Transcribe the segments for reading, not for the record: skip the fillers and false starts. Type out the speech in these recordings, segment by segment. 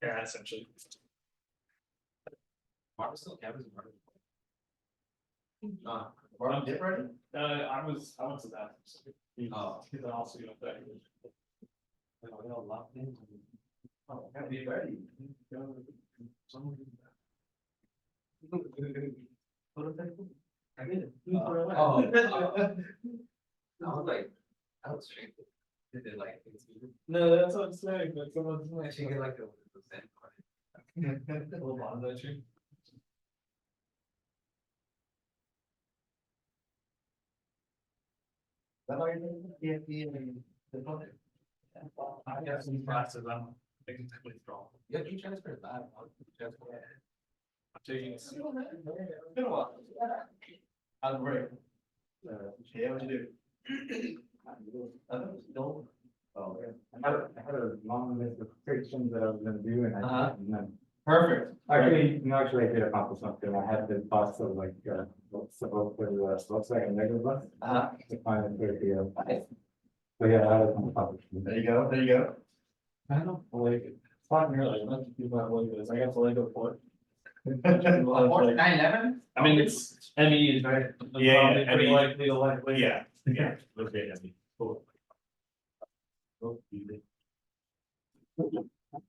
Yeah, essentially. Mark still cameras in Mark did already? I went to that. Oh. He's also, you know, that. Oh, gotta be ready. I did it. Oh. I was like, I was straight. Did it like, No, that's what I'm saying, but someone's I should get like a percent. a little bond that you. I got some classes, I'm technically strong. Yeah, you transferred that. I'm taking. It's been a while. How's the break? Yeah, what'd you do? Oh, I had a long list of predictions that I was gonna do and I didn't. And then- perfect. Actually, I did accomplish something. I had the bus of like, what's supposed to, looks like a negative bus. To find it pretty good. So yeah, I had an accomplishment. There you go, there you go. I don't like it. It's not nearly as much as people have like this. I got the Lego for it. 9/11? I mean, it's ME is right. Yeah, Pretty ME. likely to like. Yeah, okay, I mean, cool.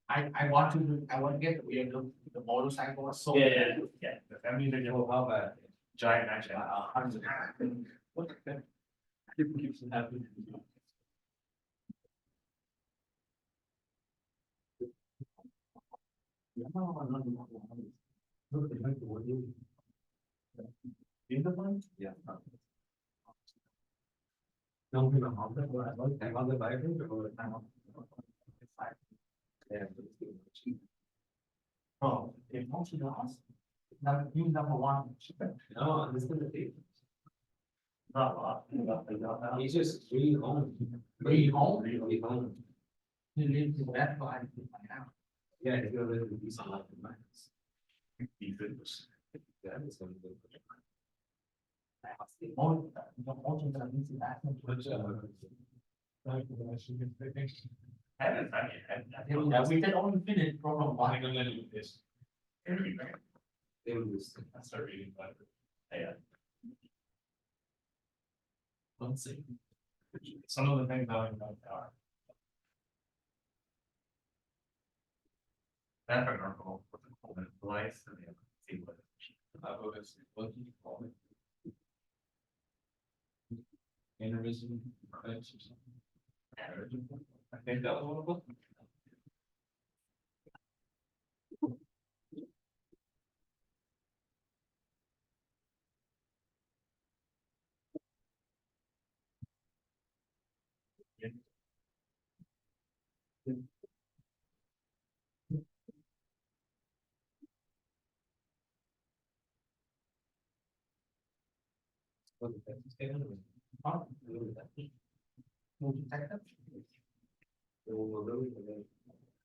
I want to get the motorcycle. So Yeah. That means you'll have a giant action. What the heck? People keeps them happy. In the one? Yeah. Don't be wrong, but I like that on the bike or I'm on. Oh, if not, you don't ask. Now, you number one. No, this is the thing. Not a lot. He's just really home. Really home? Really home. He lives in that line. Yeah, he's gonna live in these on like the mines. That is gonna be. The only thing that needs to happen. Yeah, we can only finish problem one. I'm gonna do this. They will lose. I start reading, but. Yeah. Let's see. Some of the things I don't know are. That's an article with the cold life and the see what. Aneurysm, events or something. I think that was one of them.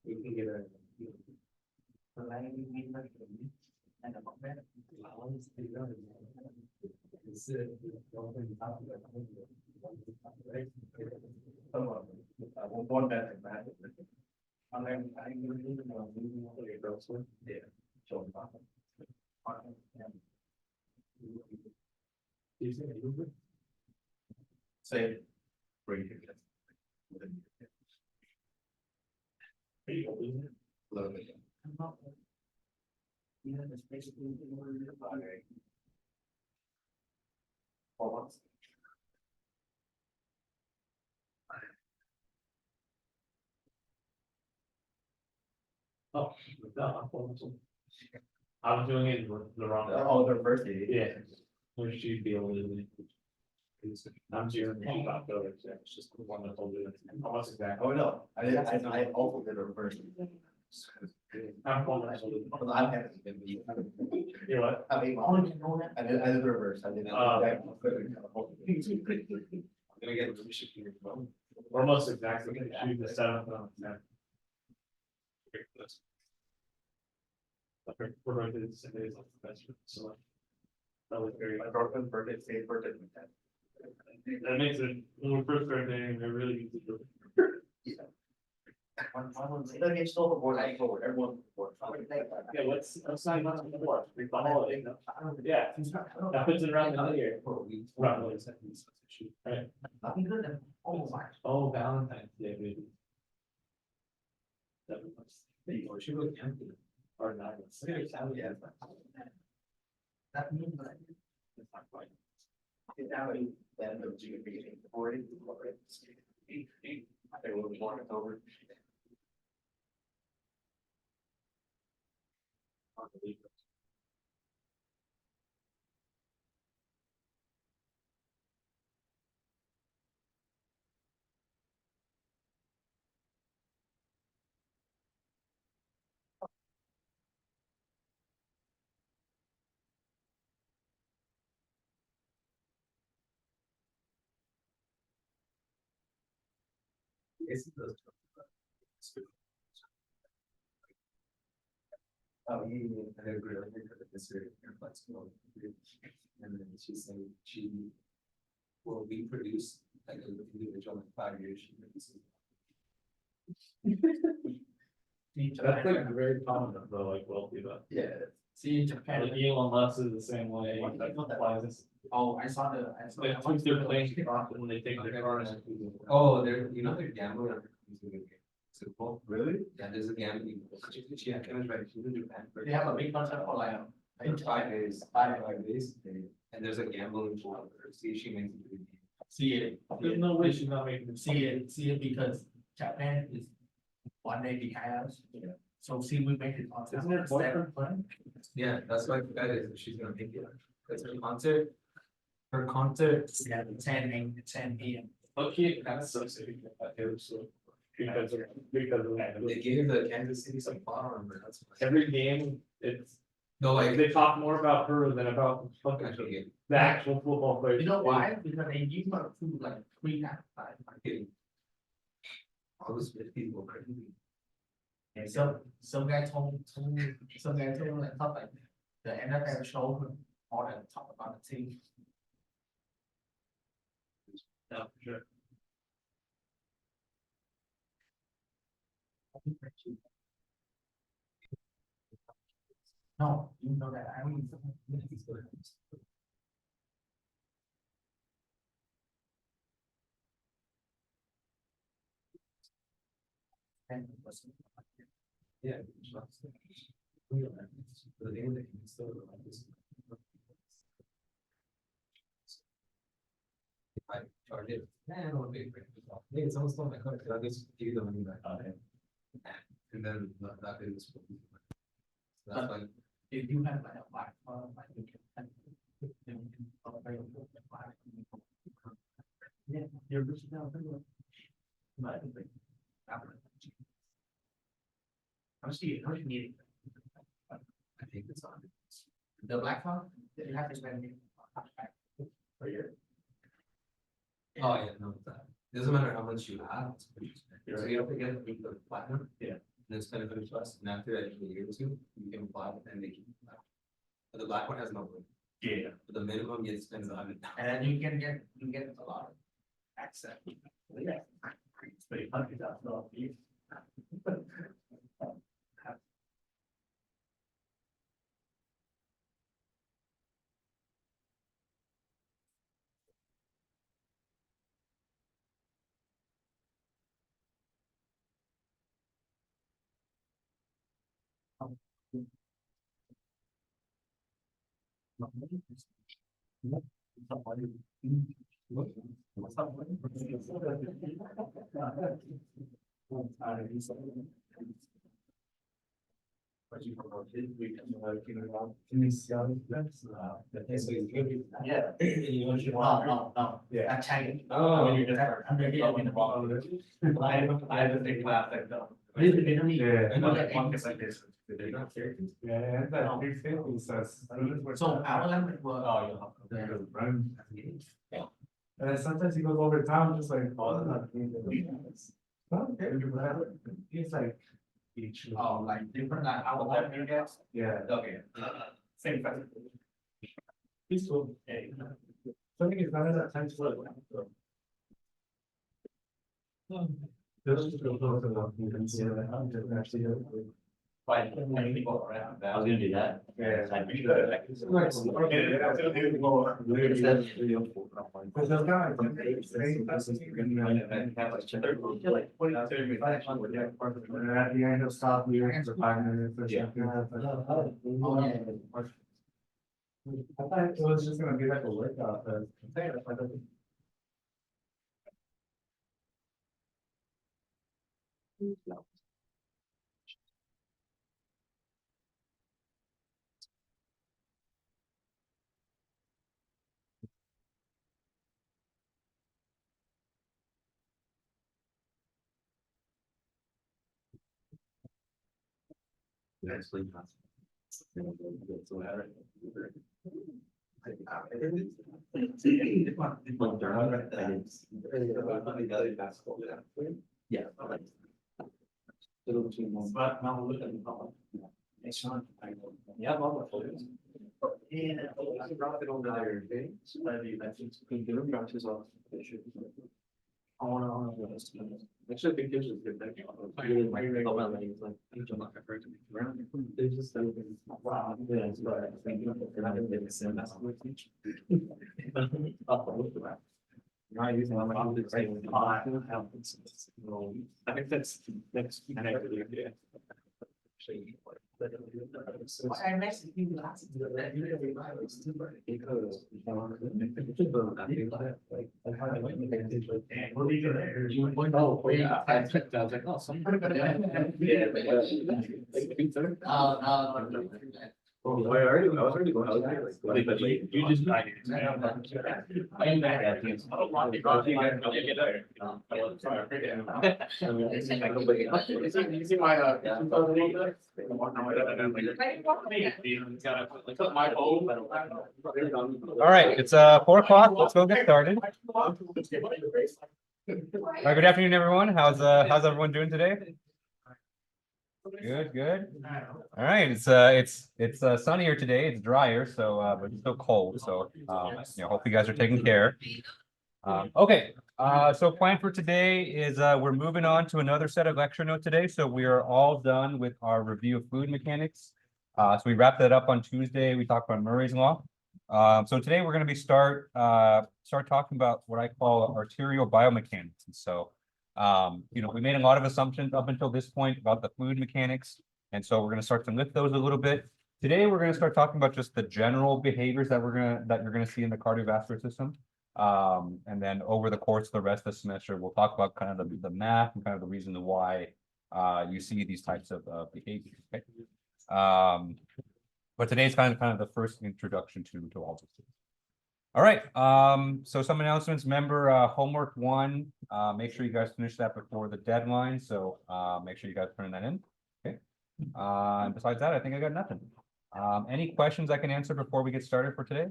We can get a. And a comment. I won't want that. I'm yeah. So. Say. Bring it. Love it. Yeah, that's basically. 4 months. Oh, I was doing it the wrong way. Oh, the first day. Yeah. Where she'd be able to. I'm doing about those, yeah, it's just the one that told you. Almost exactly. Oh, no, I also did a reverse. I'm calling that. I haven't been. You know what? I mean, I did the reverse, I did. Gonna get the mission here. We're almost exactly gonna shoot the 7th on the 10th. Okay, we're going to do the same days like the best, so. That was very. My girlfriend's birthday, same birthday. That makes it, when we first started dating, I really used to do it. Then they stole the board, I forward, everyone. Yeah, let's sign on the board, we follow it, yeah, that puts it around the year. Roughly. Right. Nothing good, then. Oh my. Oh, Valentine's Day, maybe. That was, Or she was empty. or not, it's, yeah, That means that. it's not quite. Now, then the GP recording. They will be more over. Oh, I agree, I think that this is flexible. And then she said she will reproduce like an individual in 5 years. That's like very common of the like wealthy, but. Yeah. See, in Japan. Like Elon Musk is the same way. Oh, I saw the. They tweak their plane when they take their car. Oh, they're gambling. Really? Yeah, there's a gambling. She had right, she's in Japan. They have a big concert for like. In 5 days, 5 days, and there's a gambling for her, see if she makes it. See it. There's no way she's not making. See it because Japan is 1 day behind us. Yeah. So see, we make it on. Isn't her boyfriend playing? Yeah, that's why that is, she's gonna make it, that's her concert. Her concert. Yeah, 10 p.m. Okay, kind of sucks if you get that too, so. Because of that. They gave the Kansas City some farm, but that's. why. Every game, it's, No, like. they talk more about her than about Actually, yeah. the actual football players. You know why? Because they give her food like 3 times. I'm kidding. All those people crazy. And some guy told me like stuff like the NFL showed him all that talk about the team. No, for sure. No, you know that. I mean. And Yeah. The name that can still like this. If I charge it, I don't want to pay for it. Hey, it's almost on my card, I'll just give you the money back. And then that is. That's like. if you have like a black like you can. Yeah, you're just now. How much do you need? I think it's on. The black one, you have to spend. Per year. Oh, yeah, no, that, doesn't matter how much you have. It's pretty expensive. So you have to get the platinum. Yeah. And then spend $100 and after that, a year or two, you can apply it and they can. But the black one has no one. Yeah. But the minimum you spend is $100. And then you get a lot of access. Yeah. It's pretty $100,000. Yeah. No. Yeah. I'm Chinese. Oh. I'm in the bottom. I have a big laugh like that. This is literally. Yeah. You know that like this. They're not characters. Yeah, No. big family says. So our language was. Oh, Yeah. yeah. And then sometimes he goes over town, just like, oh, he's like. Each. Oh, like different, like our language, yes. Yeah. Okay. Same fact. Peaceful. So I think it's not that time to look. Quite many people around. I was gonna do that. Yeah. I'd be good. At the end of stop, we were for 5 minutes or something. I thought it was just gonna be like a workout, but. Yeah. But now look at the color. It's not. Yeah, well, yeah. I brought it over there. I wanna. Actually, I think this is good. Wow. Not using my mom to say, I think that's connected, yeah. I messaged you last. Oh, yeah, I checked, I was like, oh, somebody. I was already going, You just. You see my, All right, it's 4 o'clock. Let's go get started. All right, good afternoon, everyone. How's everyone doing today? Good, good. All right, it's sunny here today. It's drier, so but it's still cold. So hope you guys are taking care. Okay, so plan for today is we're moving on to another set of lecture notes today. So we are all done with our review of fluid mechanics. So we wrapped that up on Tuesday. We talked about Murray's law. So today we're going to be start talking about what I call arterial biomechanics. And so we made a lot of assumptions up until this point about the fluid mechanics. And so we're going to start to lift those a little bit. Today, we're going to start talking about just the general behaviors that you're going to see in the cardiovascular system. And then over the course of the rest of the semester, we'll talk about kind of the math and kind of the reason why you see these types of behaviors. Okay? But today's kind of the first introduction to all this. All right, so some announcements. Remember, homework 1, make sure you guys finish that before the deadline. So make sure you guys turn that in. Okay. And besides that, I think I got nothing. Any questions I can answer before we get started for today?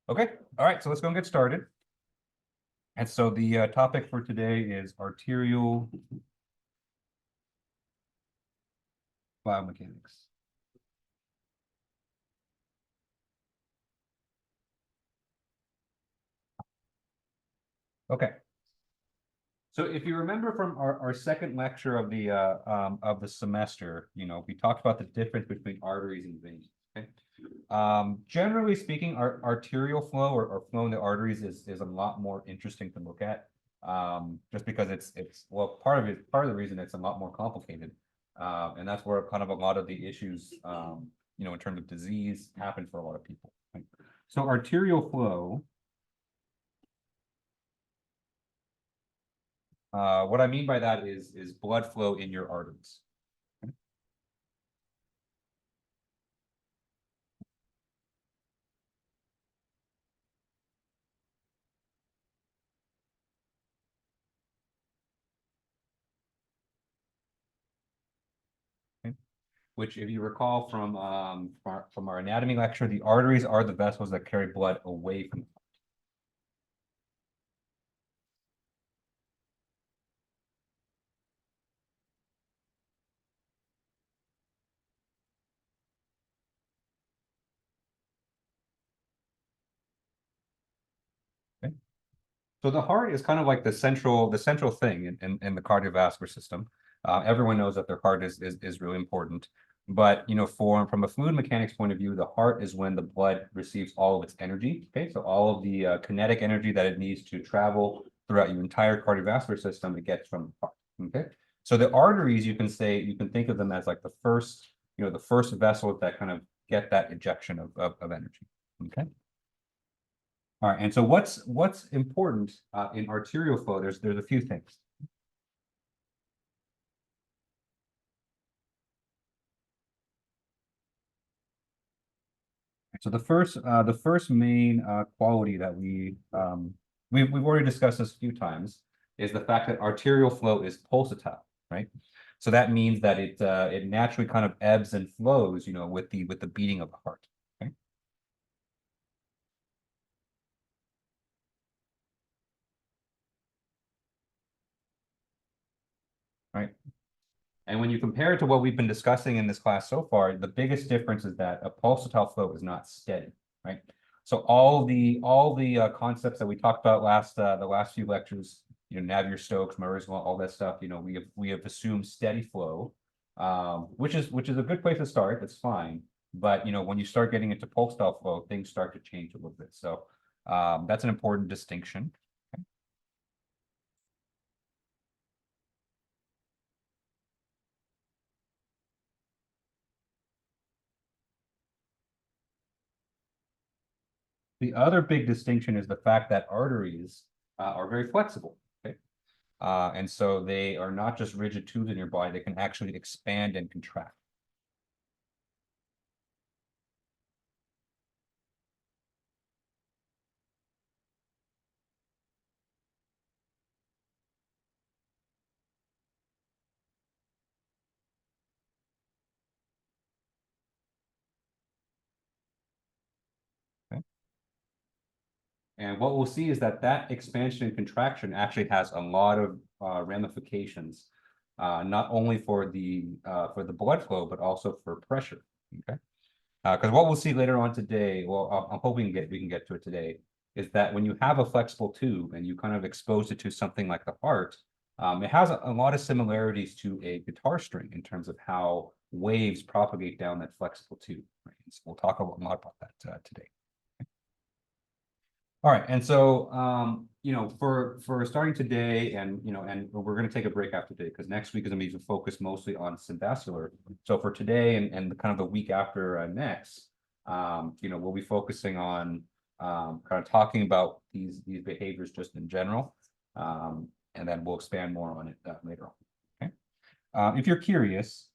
Okay, all right, so let's go and get started. And so the topic for today is arterial biomechanics. Okay. So if you remember from our second lecture of the semester, we talked about the difference between arteries and veins. Okay. Generally speaking, our arterial flow or flow in the arteries is a lot more interesting to look at. Just because it's part of the reason it's a lot more complicated. And that's where kind of a lot of the issues in terms of disease happen for a lot of people. Right? So arterial flow. What I mean by that is blood flow in your arteries. Okay. Okay. Which, if you recall from our anatomy lecture, the arteries are the vessels that carry blood away from the heart. Okay. So the heart is kind of like the central thing in the cardiovascular system. Everyone knows that their heart is really important. But from a fluid mechanics point of view, the heart is when the blood receives all of its energy. Okay, so all of the kinetic energy that it needs to travel throughout your entire cardiovascular system, it gets from the heart. Okay, so the arteries, you can think of them as like the first vessels that kind of get that ejection of energy. Okay. All right, and so what's important in arterial flow? There's a few things. So the first main quality that we've already discussed this a few times is the fact that arterial flow is pulsatile, right? So that means that it naturally kind of ebbs and flows, with the beating of the heart. Okay. Right. And when you compare it to what we've been discussing in this class so far, the biggest difference is that a pulsatile flow is not steady, right? So all the concepts that we talked about the last few lectures, Navier-Stokes, Murray's law, all that stuff, we have assumed steady flow, which is a good place to start. That's fine, but when you start getting into pulsatile flow, things start to change a little bit. So that's an important distinction. The other big distinction is the fact that arteries are very flexible. Okay? And so they are not just rigid tubes in your body, they can actually expand and contract. Okay? And what we'll see is that expansion and contraction actually has a lot of ramifications, not only for the blood flow, but also for pressure. Okay. Because what we'll see later on today, well, I'm hoping we can get to it today, is that when you have a flexible tube and you kind of expose it to something like the heart, it has a lot of similarities to a guitar string in terms of how waves propagate down that flexible tube. Right? So we'll talk a lot about that today. All right, and so for starting today, and we're going to take a break after today because next week is going to be focused mostly on symbascular. So for today and the kind of the week after next, we'll be focusing on kind of talking about these behaviors just in general, and then we'll expand more on it later on. Okay, if you're curious,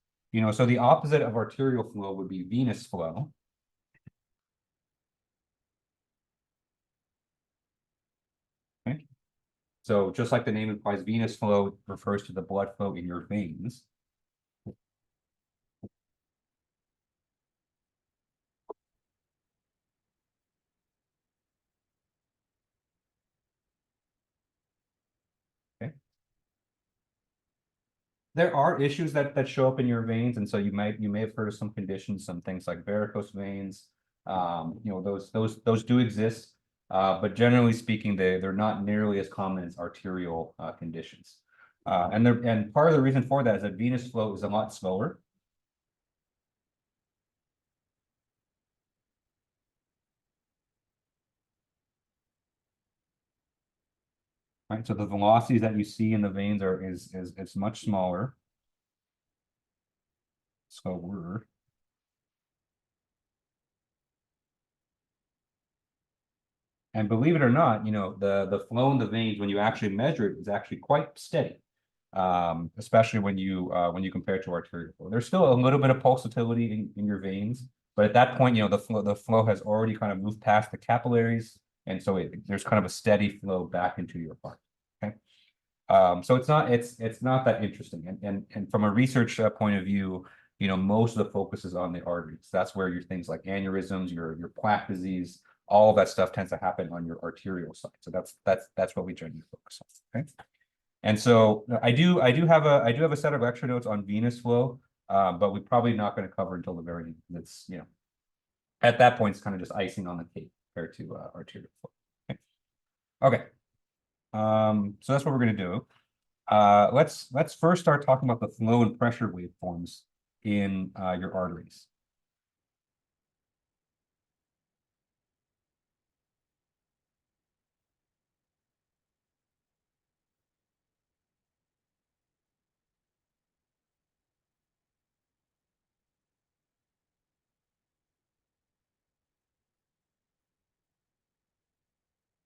so the opposite of arterial flow would be venous flow. Okay. So just like the name implies, venous flow refers to the blood flow in your veins. Okay. There are issues that show up in your veins, and so you may have heard of some conditions, some things like varicose veins. Those do exist, but generally speaking, they're not nearly as common as arterial conditions. And part of the reason for that is that venous flow is a lot slower. Right, so the velocities that you see in the veins is much smaller. Slower. And believe it or not, the flow in the veins, when you actually measure it, is actually quite steady, especially when you compare it to arterial flow. There's still a little bit of pulsatility in your veins, but at that point, the flow has already kind of moved past the capillaries, and so there's kind of a steady flow back into your heart. Okay, so it's not that interesting, and from a research point of view, most of the focus is on the arteries. That's where your things like aneurysms, your plaque disease, all of that stuff tends to happen on your arterial side. So that's what we generally focus on. Okay. And so I do have a set of lecture notes on venous flow, but we're probably not going to cover until the very end. It's at that point it's kind of just icing on the cake compared to arterial flow. Okay. Okay. So that's what we're gonna do. Let's first start talking about the flow and pressure waveforms in your arteries.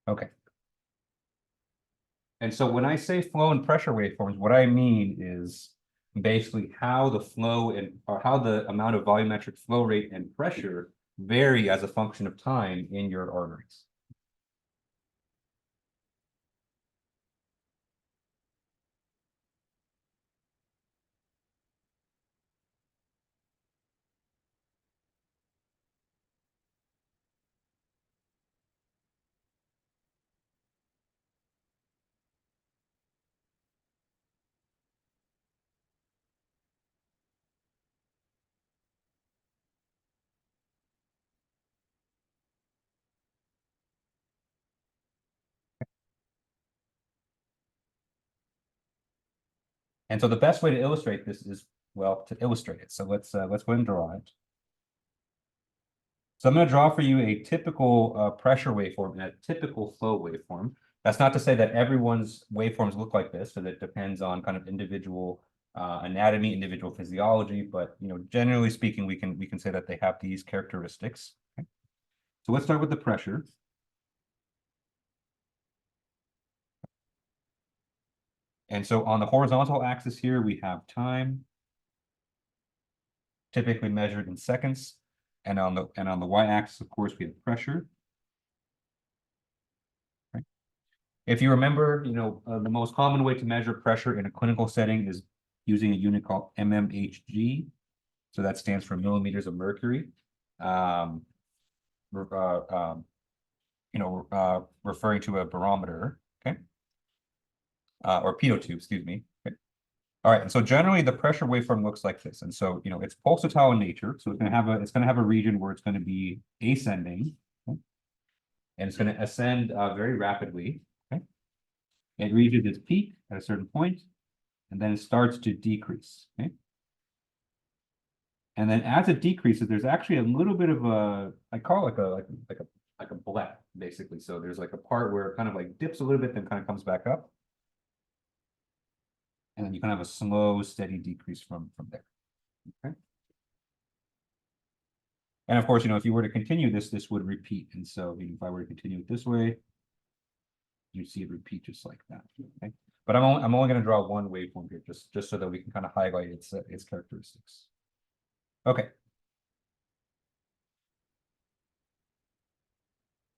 Okay. And so when I say flow and pressure waveforms, what I mean is basically how the flow or how the amount of volumetric flow rate and pressure vary as a function of time in your arteries. And so the best way to illustrate this is, well, to illustrate it. So let's go ahead and draw it. So I'm going to draw for you a typical pressure waveform and a typical flow waveform. That's not to say that everyone's waveforms look like this, so that depends on kind of individual anatomy, individual physiology, but generally speaking, we can say that they have these characteristics. Okay. So let's start with the pressure. And so on the horizontal axis here, we have time, typically measured in seconds. And on the y-axis, of course, we have pressure. Right? If you remember, the most common way to measure pressure in a clinical setting is using a unit called mmHg. So that stands for millimeters of mercury. Referring to a barometer, okay, or pitot tube, excuse me. Okay. All right, and so generally the pressure waveform looks like this, and so it's pulsatile in nature, so it's going to have a region where it's going to be ascending, okay? And it's going to ascend very rapidly. Okay, it reaches its peak at a certain point, and then it starts to decrease. Okay, and then as it decreases, there's actually a little bit of I call it like a blep, basically. So there's like a part where it kind of like dips a little bit, then kind of comes back up. And then you can have a slow, steady decrease from there. Okay. And of course, if you were to continue this would repeat. And so if I were to continue it this way, you'd see it repeat just like that. Okay. But I'm only going to draw one waveform here, just so that we can kind of highlight its characteristics. Okay.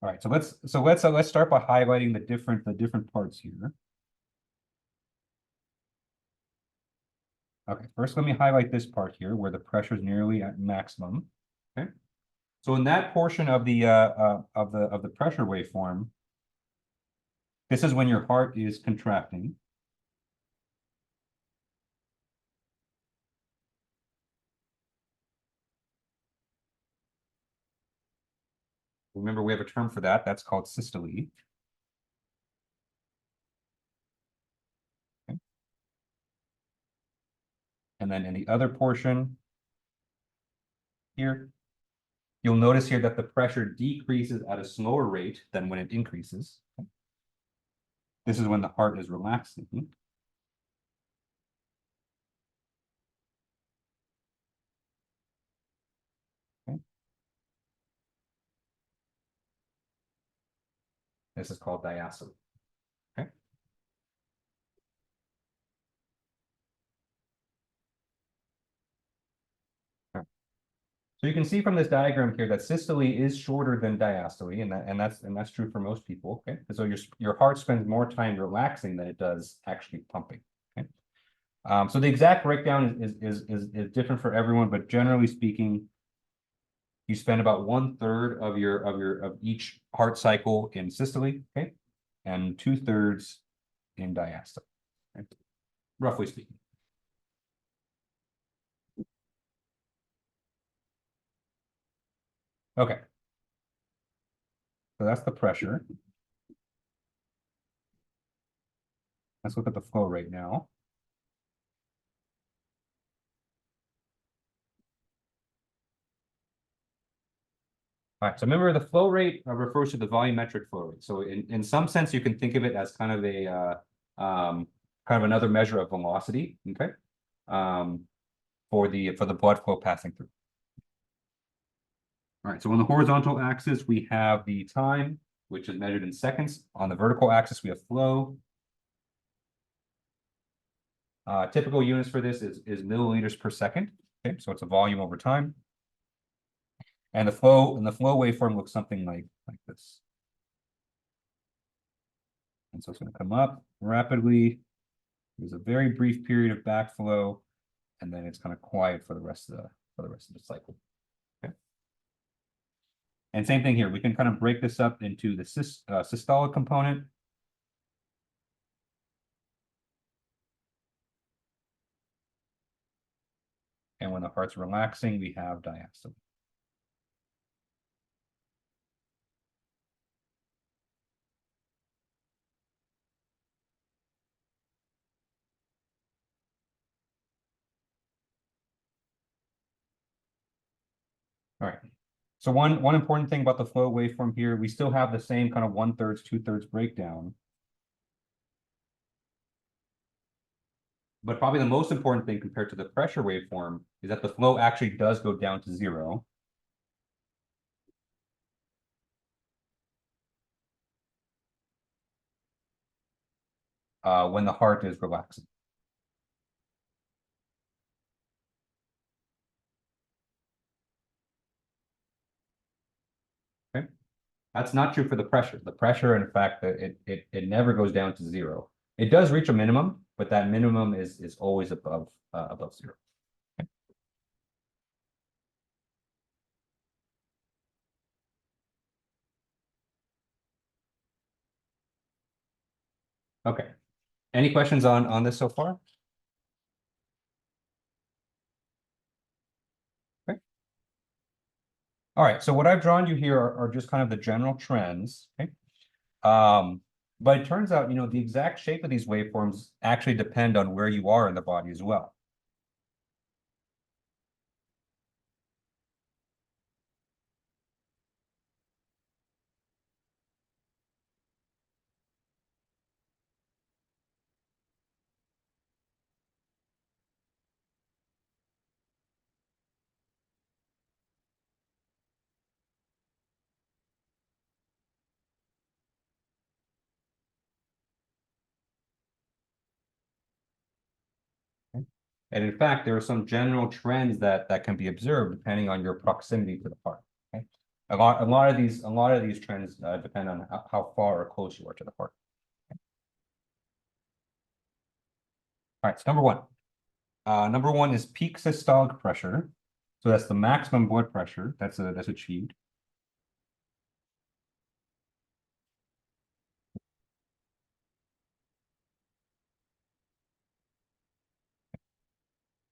All right. So let's start by highlighting the different parts here. Okay, first let me highlight this part here where the pressure is nearly at maximum. Okay, so in that portion of the pressure waveform, this is when your heart is contracting. Remember, we have a term for that. That's called systole. Okay. And then in the other portion here, you'll notice here that the pressure decreases at a slower rate than when it increases. Okay. This is when the heart is relaxing. Okay. This is called diastole. Okay. So you can see from this diagram here that systole is shorter than diastole, and that's true for most people. Okay, and so your heart spends more time relaxing than it does actually pumping. Okay, so the exact breakdown is different for everyone, but generally speaking, you spend about 1/3 of each heart cycle in systole, okay, and 2/3 in diastole, okay? Roughly speaking. Okay. So that's the pressure. Let's look at the flow rate now. All right, so remember the flow rate refers to the volumetric flow rate. So in some sense, you can think of it as kind of a kind of another measure of velocity, okay? For the blood flow passing through. All right, so on the horizontal axis, we have the time, which is measured in seconds. On the vertical axis, we have flow. Typical units for this is milliliters per second. Okay, so it's a volume over time. And the flow waveform looks something like this. And so it's going to come up rapidly. There's a very brief period of backflow, and then it's kind of quiet for the rest of the cycle. Okay. And same thing here. We can kind of break this up into the systolic component. And when the heart's relaxing, we have diastole. All right. So one important thing about the flow waveform here, we still have the same kind of 1/3, 2/3 breakdown. But probably the most important thing compared to the pressure waveform is that the flow actually does go down to 0. When the heart is relaxing. Okay. That's not true for the pressure. The pressure, in fact, it never goes down to 0. It does reach a minimum, but that minimum is always above 0. Okay. Any questions on this so far? Okay. All right. So what I've drawn you here are just kind of the general trends. Okay. But it turns out, the exact shape of these waveforms actually depend on where you are in the body as well. And in fact, there are some general trends that can be observed depending on your proximity to the heart. Okay? A lot of these trends depend on how far or close you are to the heart. Okay? All right, so number one. Number one is peak systolic pressure. So that's the maximum blood pressure that's achieved.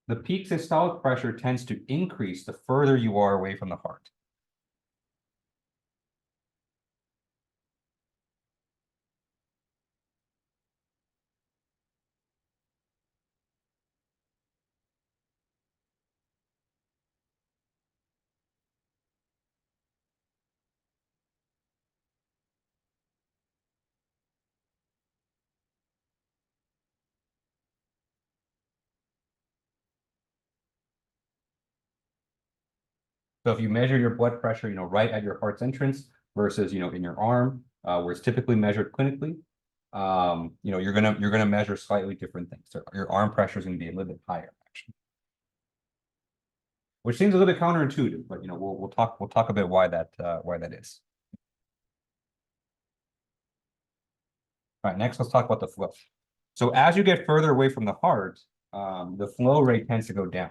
The peak systolic pressure tends to increase the further you are away from the heart. So if you measure your blood pressure, right at your heart's entrance versus, in your arm, where it's typically measured clinically, you're gonna measure slightly different things. So your arm pressure is going to be a little bit higher, actually, which seems a little bit counterintuitive, but we'll talk a bit why that is. All right, next let's talk about the flow. So as you get further away from the heart, the flow rate tends to go down.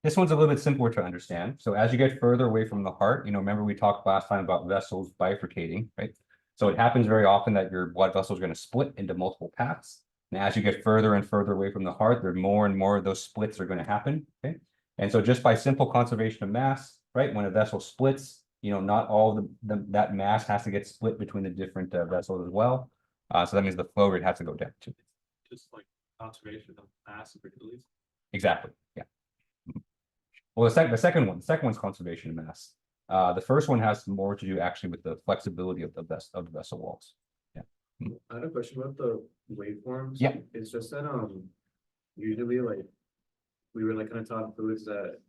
This one's a little bit simpler to understand. So as you get further away from the heart, remember we talked last time about vessels bifurcating, right? So it happens very often that your blood vessels are going to split into multiple paths. And as you get further and further away from the heart, there more and more of those splits are going to happen, okay? And so just by simple conservation of mass, right, when a vessel splits, not all that mass has to get split between the different vessels as well. So that means the flow rate has to go down too. Just like conservation of mass and fertility. Exactly, yeah. Well, the second one's conservation of mass. The first one has more to do actually with the flexibility of the vessel walls. Yeah. I had a question about the waveforms. Yeah. It's just that usually like we were like kind of taught fluids that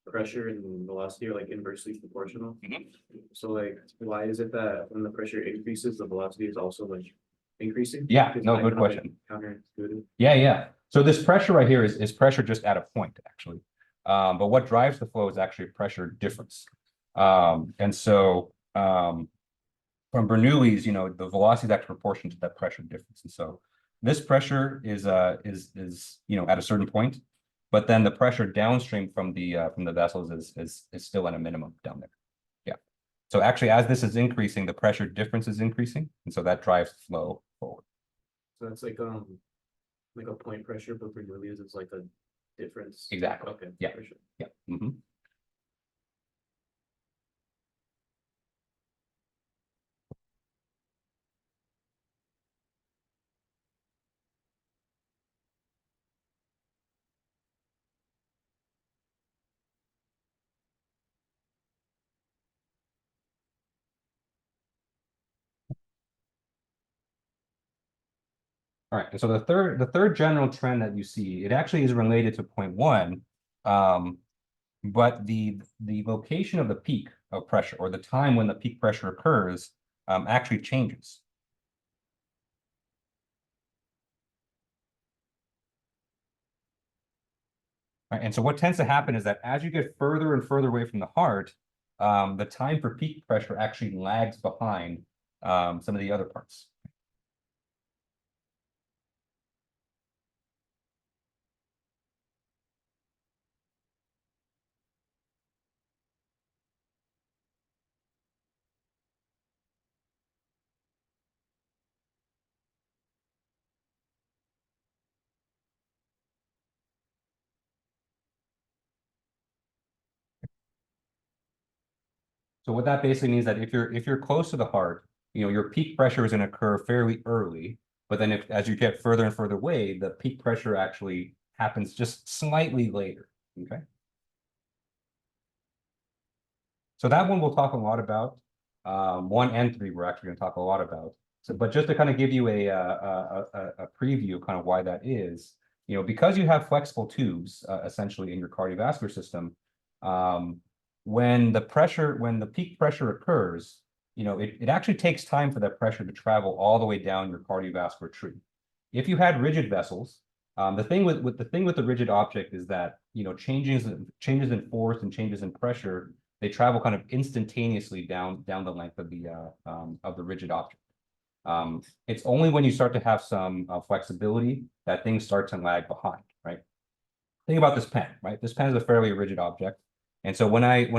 pressure and velocity are like inversely proportional. So like why is it that when the pressure increases, the velocity is also like increasing? Yeah, Is no, that good kind of, like, question. counterintuitive? Yeah. So this pressure right here is pressure just at a point, actually. But what drives the flow is actually pressure difference. And so from Bernoulli's, the velocity is actually proportional to that pressure difference. And so this pressure is at a certain point, but then the pressure downstream from the vessels is still at a minimum down there. Yeah. So actually, as this is increasing, the pressure difference is increasing, and so that drives the flow forward. So that's like a point pressure, but for Bernoulli's it's like a difference. Exactly. Okay. Yeah. For sure. Yeah. Mm-hmm. All right, and so the third general trend that you see, it actually is related to point one, but the location of the peak of pressure, or the time when the peak pressure occurs, actually changes. Right, and so what tends to happen is that as you get further and further away from the heart, the time for peak pressure actually lags behind some of the other parts. So what that basically means that if you're close to the heart, your peak pressure is going to occur fairly early, but then as you get further and further away, the peak pressure actually happens just slightly later. Okay. So that one we'll talk a lot about. 1 and 3 we're actually going to talk a lot about. So, but just to kind of give you a preview, kind of why that is, because you have flexible tubes essentially in your cardiovascular system, when the peak pressure occurs, it actually takes time for that pressure to travel all the way down your cardiovascular tree. If you had rigid vessels, the thing with the rigid object is that changes in force and changes in pressure, they travel kind of instantaneously down the length of the rigid object. It's only when you start to have some flexibility that things start to lag behind, right? Think about this pen, right? This pen is a fairly rigid object, and so when I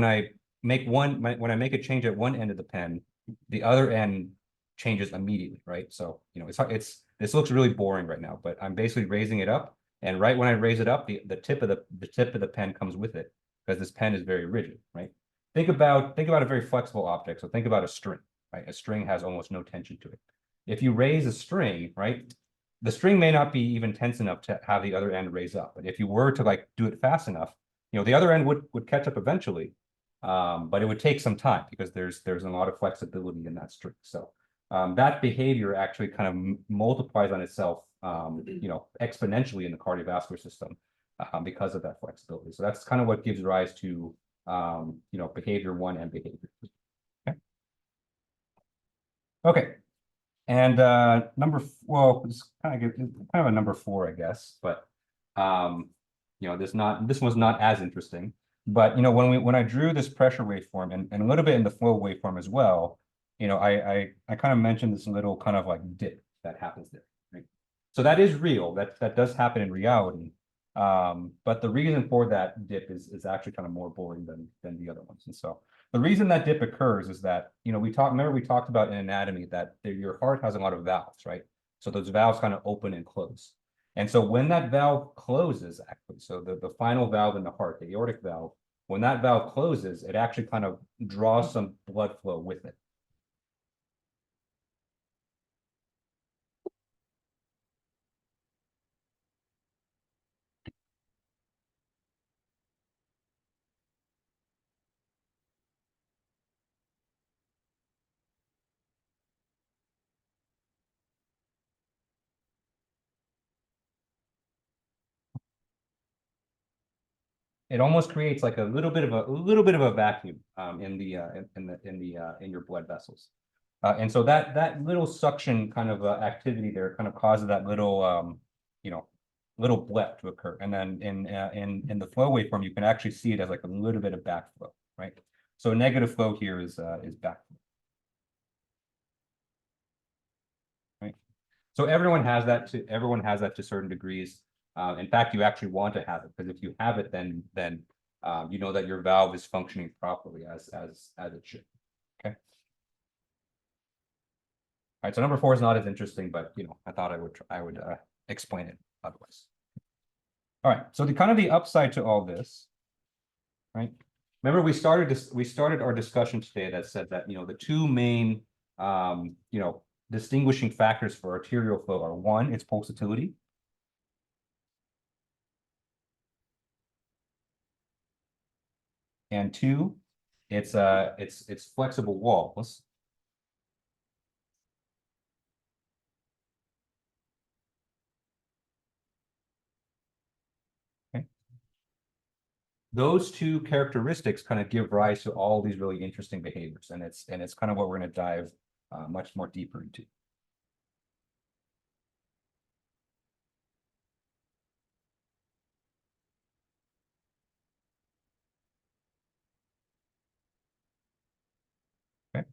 make a change at one end of the pen, the other end changes immediately, right? So this looks really boring right now, but I'm basically raising it up, and right when I raise it up, the tip of the pen comes with it because this pen is very rigid, right? Think about a very flexible object. So think about a string, right? A string has almost no tension to it. If you raise a string, right, the string may not be even tense enough to have the other end raise up. But if you were to do it fast enough, the other end would catch up eventually. But it would take some time because there's a lot of flexibility in that string. So that behavior actually kind of multiplies on itself, exponentially in the cardiovascular system because of that flexibility. So that's kind of what gives rise to behavior 1 and behavior 2. Okay. And it's kind of a number 4, I guess, but this was not as interesting. But when I drew this pressure waveform and a little bit in the flow waveform as well, I kind of mentioned this little kind of like dip that happens there, right? So that is real. That does happen in reality. But the reason for that dip is actually kind of more boring than the other ones. And so the reason that dip occurs is that, you know, remember we talked about in anatomy that your heart has a lot of valves, right? So those valves kind of open and close. And so when that valve closes, actually, so the final valve in the heart, the aortic valve, when that valve closes, it actually kind of draws some blood flow with it. It almost creates like a little bit of a vacuum in your blood vessels. And so that little suction kind of activity there kind of causes that little you know, little blip to occur. And then in the flow waveform, you can actually see it as like a little bit of backflow, right? So negative flow here is backflow. Right. So everyone has that to certain degrees. In fact, you actually want to have it, because if you have it, then you know that your valve is functioning properly as it should. Okay. All right, so number 4 is not as interesting, but you know, I thought I would explain it otherwise. All right, so the kind of the upside to all this, right? Remember, we started our discussion today that said that, you know, the two main you know, distinguishing factors for arterial flow are, one, its pulsatility, and two, it's flexible walls. Okay. Those two characteristics kind of give rise to all these really interesting behaviors, and it's kind of what we're going to dive much more deeper into. Okay.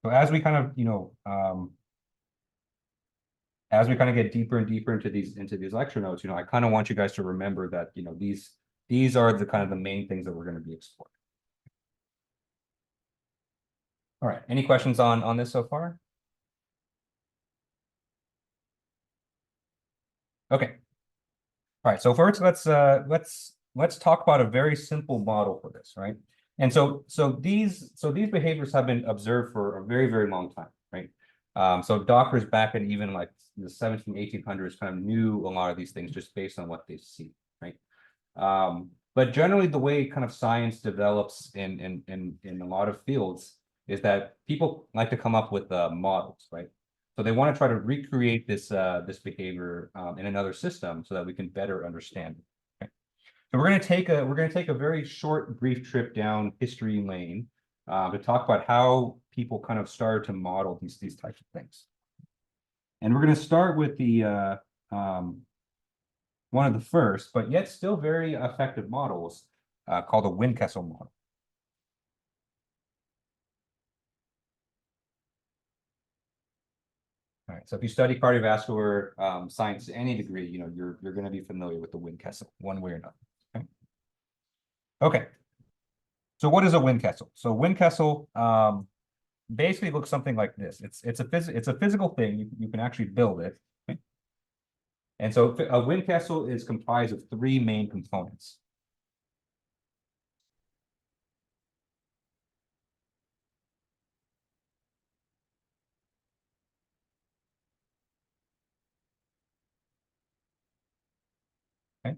So as we kind of, you know, as we kind of get deeper and deeper into these lecture notes, you know, I kind of want you guys to remember that, you know, these are the kind of the main things that we're going to be exploring. All right. Any questions on this so far? Okay. All right. So first, let's talk about a very simple model for this, right? And so these behaviors have been observed for a very, very long time, right? So doctors back in even like the 1800s kind of knew a lot of these things just based on what they see, right? But generally, the way kind of science develops in a lot of fields is that people like to come up with models, right? So they want to try to recreate this behavior in another system so that we can better understand it. Okay? So we're going to take a very short, brief trip down history lane to talk about how people kind of started to model these types of things. And we're going to start with the one of the first, but yet still very effective models called the Windkessel model. All right, so if you study cardiovascular science to any degree, you know, you're going to be familiar with the Windkessel one way or another. Okay. Okay. So what is a Windkessel? So Windkessel basically looks something like this. It's a physical thing. You can actually build it. Okay? And so a Windkessel is comprised of 3 main components. Okay.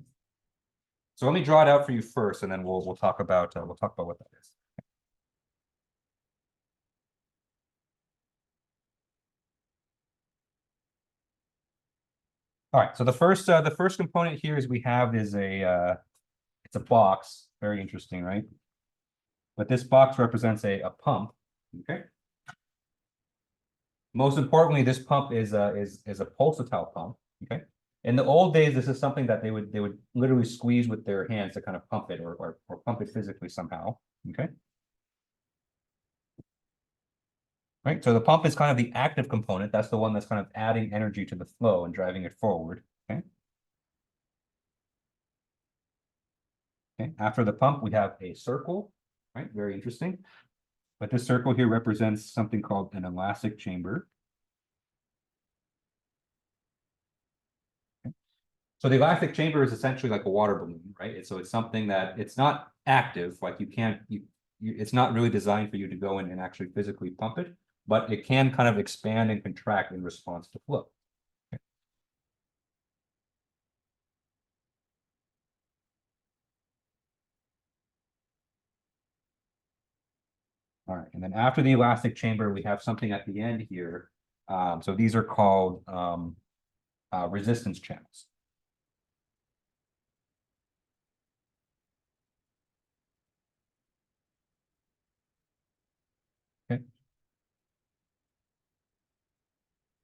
So let me draw it out for you first, and then we'll talk about what that is. All right. So the first component here is it's a box. Very interesting, right? But this box represents a pump. Okay. Most importantly, this pump is a pulsatile pump. Okay. In the old days, this is something that they would literally squeeze with their hands to kind of pump it or pump it physically somehow. Okay. Right. So the pump is kind of the active component. That's the one that's kind of adding energy to the flow and driving it forward. Okay. Okay, after the pump, we have a circle, right? Very interesting. But this circle here represents something called an elastic chamber. Okay. So the elastic chamber is essentially like a water balloon, right? So it's something that it's not active, like you can't, it's not really designed for you to go in and actually physically pump it, but it can kind of expand and contract in response to flow. Okay. All right, and then after the elastic chamber, we have something at the end here. So these are called resistance channels. Okay.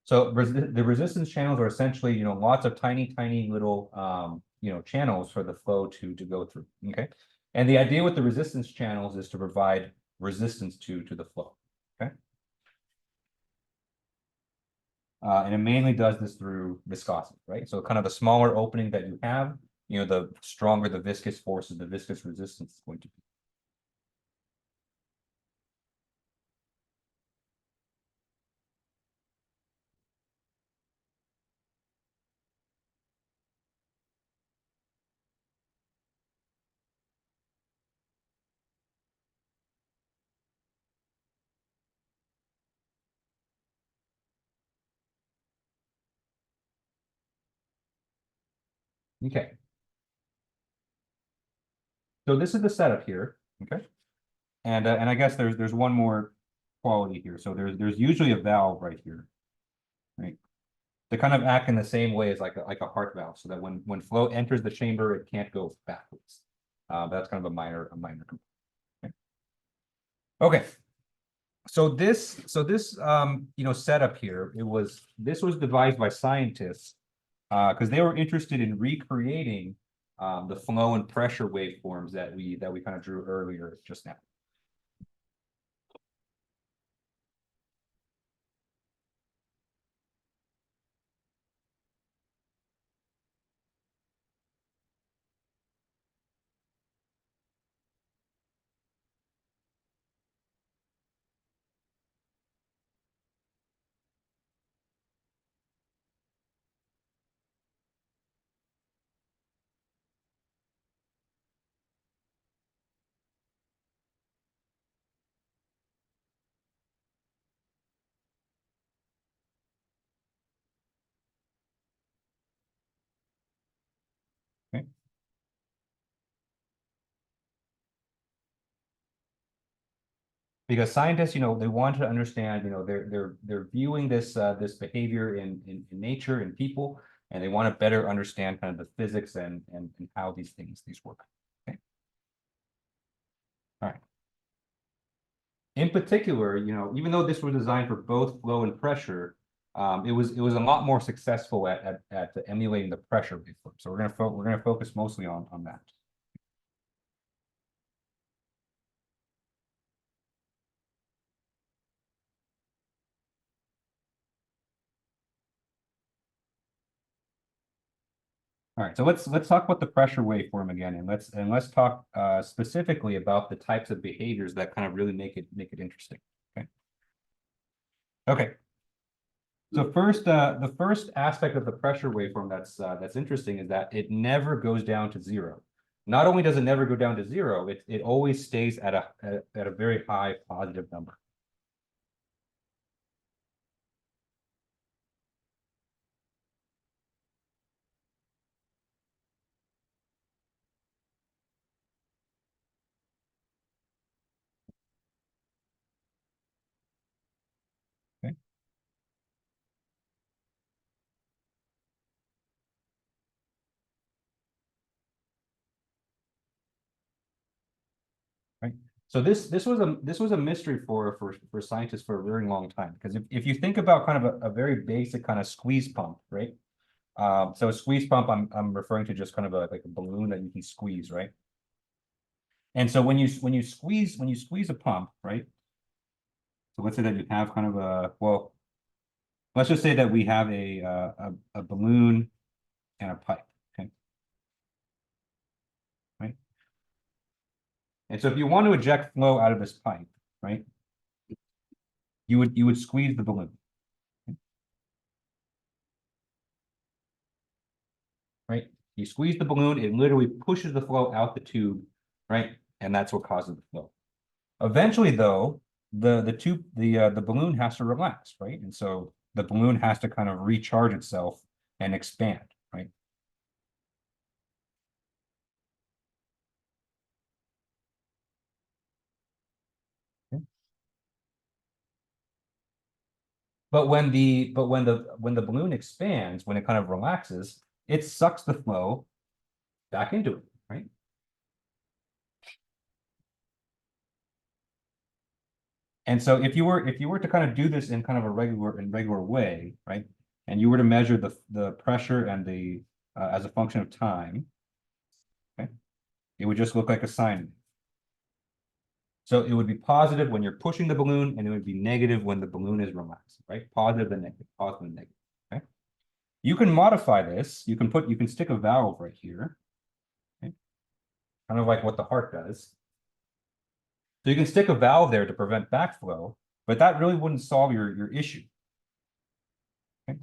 So the resistance channels are essentially, lots of tiny little, channels for the flow to go through. Okay. And the idea with the resistance channels is to provide resistance to the flow. Okay. And it mainly does this through viscosity, right? So kind of the smaller opening that you have, the stronger the viscous forces, the viscous resistance is going to be. Okay. So this is the setup here. Okay. And I guess there's one more quality here. So there's usually a valve right here, right? They kind of act in the same way as like a heart valve, so that when flow enters the chamber, it can't go backwards. But that's kind of a minor component. Okay. So this setup here, this was devised by scientists because they were interested in recreating the flow and pressure waveforms that we kind of drew earlier just now. Okay. Because scientists, they want to understand, they're viewing this this behavior in nature and people, and they want to better understand kind of the physics and how these work. Okay. All right. In particular, even though this was designed for both flow and pressure, it was a lot more successful at emulating the pressure waveform. So we're gonna focus mostly on that. All right, so let's talk about the pressure waveform again, and let's talk specifically about the types of behaviors that kind of really make it interesting. Okay. Okay. So first, the first aspect of the pressure waveform that's interesting is that it never goes down to zero. Not only does it never go down to zero, it always stays at a very high positive number. Okay. Right. So this was a mystery for scientists for a very long time, because if you think about kind of a very basic kind of squeeze pump, right? So a squeeze pump, I'm referring to just kind of like a balloon that you can squeeze, right? And so when you squeeze a pump, right? So let's say that you have kind of let's just say that we have a balloon and a pipe, okay? Right? And so if you want to eject flow out of this pipe, right? You would squeeze the balloon. Right? You squeeze the balloon, it literally pushes the flow out the tube, right? And that's what causes the flow. Eventually, though, the balloon has to relax, right? And so the balloon has to kind of recharge itself and expand, right? Okay. But when the balloon expands, when it kind of relaxes, it sucks the flow back into it, right? And so if you were to kind of do this in kind of a regular way, right? And you were to measure the pressure and the as a function of time, okay, it would just look like a sine wave. So it would be positive when you're pushing the balloon, and it would be negative when the balloon is relaxed, right? Positive and negative, positive and negative. Okay. You can modify this. You can stick a valve right here, okay? Kind of like what the heart does. So you can stick a valve there to prevent backflow, but that really wouldn't solve your issue. Okay.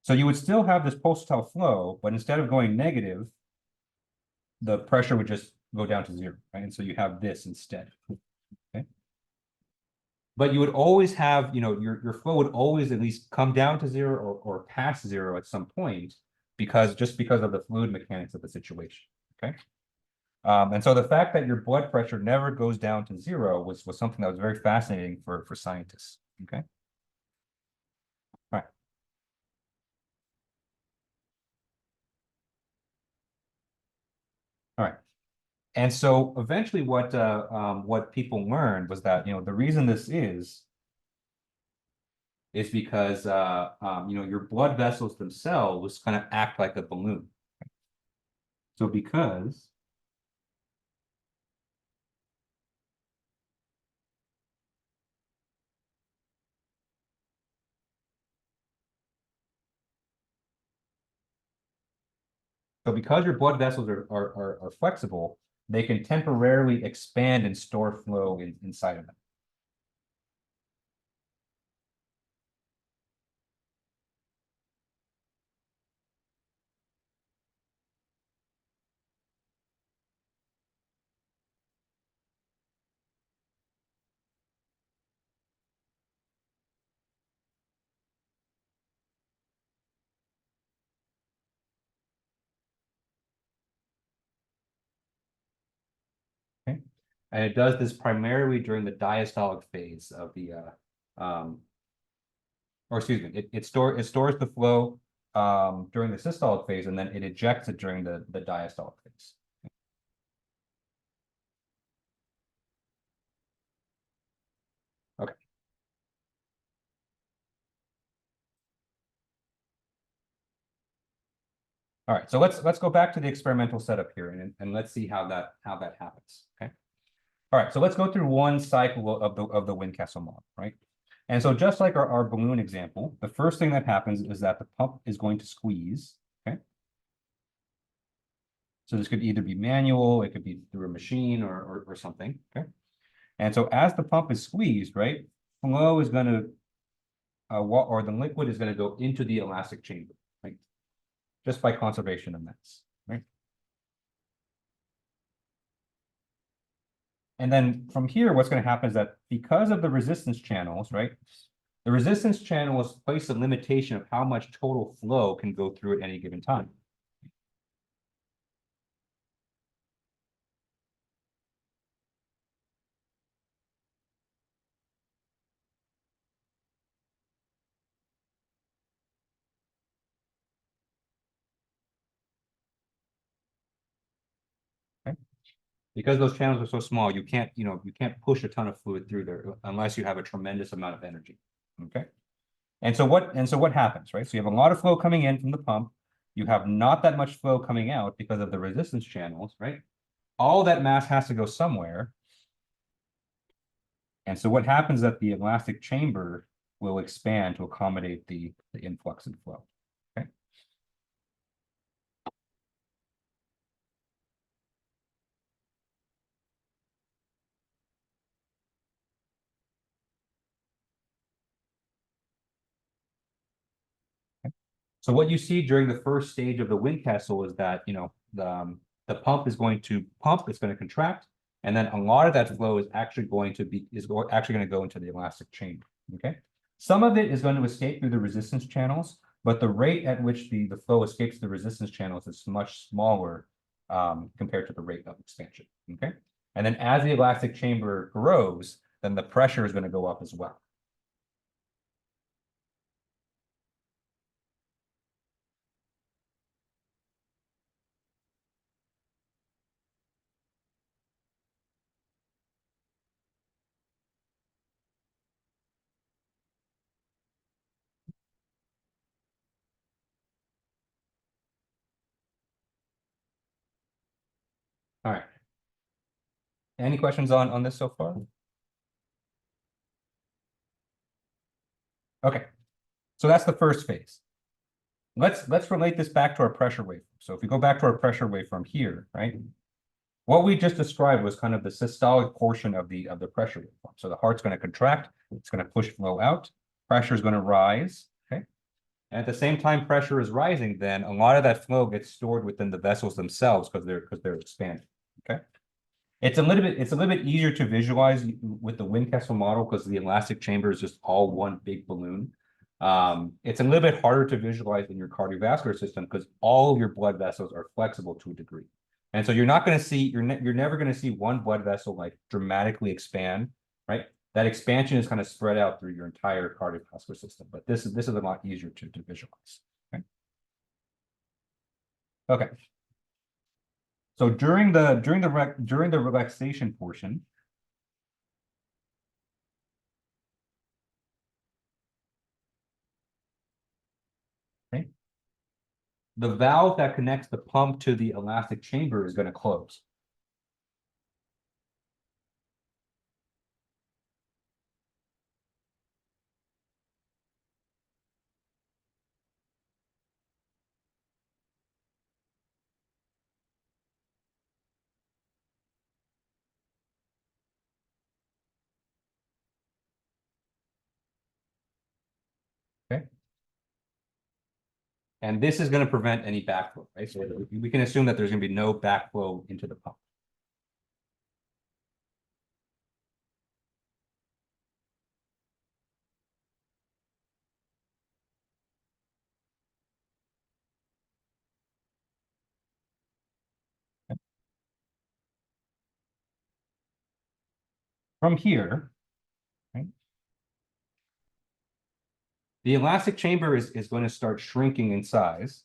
So you would still have this pulsatile flow, but instead of going negative, the pressure would just go down to zero, right? And so you have this instead. Okay. But you would always have, your flow would always at least come down to zero or past zero at some point, because of the fluid mechanics of the situation. Okay. And so the fact that your blood pressure never goes down to zero was something that was very fascinating for scientists. Okay. All right. All right. And so eventually what people learned was that, the reason this is because, your blood vessels themselves kind of act like a balloon. So because your blood vessels are flexible, they can temporarily expand and store flow inside of them. Okay. And it does this primarily during the diastolic phase of the or excuse me, it stores the flow during the systolic phase, and then it ejects it during the diastolic phase. Okay. All right, so let's go back to the experimental setup here, and let's see how that happens. Okay. All right, so let's go through one cycle of the Windkessel model, right? And so just like our balloon example, the first thing that happens is that the pump is going to squeeze. Okay. So this could either be manual, it could be through a machine or something. Okay. And so as the pump is squeezed, right, flow is going to or the liquid is going to go into the elastic chamber, right? Just by conservation of mass, right? And then from here, what's going to happen is that because of the resistance channels, right? The resistance channels place a limitation of how much total flow can go through at any given time. Okay? Because those channels are so small, you can't push a ton of fluid through there unless you have a tremendous amount of energy. Okay. And so what happens, right? So you have a lot of flow coming in from the pump. You have not that much flow coming out because of the resistance channels, right? All that mass has to go somewhere. And so what happens is that the elastic chamber will expand to accommodate the influx and flow. Okay. So what you see during the first stage of the Windkessel is that, the pump is going to pump, it's going to contract, and then a lot of that flow is actually going to go into the elastic chamber, okay? Some of it is going to escape through the resistance channels, but the rate at which the flow escapes the resistance channels is much smaller compared to the rate of expansion, okay? And then as the elastic chamber grows, then the pressure is going to go up as well. All right. Any questions on this so far? Okay, so that's the first phase. Let's relate this back to our pressure waveform. So if we go back to our pressure waveform here, right? What we just described was kind of the systolic portion of the pressure waveform. So the heart's going to contract, it's going to push flow out, pressure is going to rise, okay? And at the same time pressure is rising, then a lot of that flow gets stored within the vessels themselves because they're expanding, okay? It's a little bit easier to visualize with the Windkessel model because the elastic chamber is just all one big balloon. It's a little bit harder to visualize in your cardiovascular system because all of your blood vessels are flexible to a degree. And so you're not going to see, you're never going to see one blood vessel like dramatically expand, right? That expansion is kind of spread out through your entire cardiovascular system, but this is a lot easier to visualize. Okay. Okay. So during the relaxation portion, okay, the valve that connects the pump to the elastic chamber is going to close. Okay. And this is going to prevent any backflow, right? So we can assume that there's going to be no backflow into the pump. Okay. From here, right, the elastic chamber is going to start shrinking in size.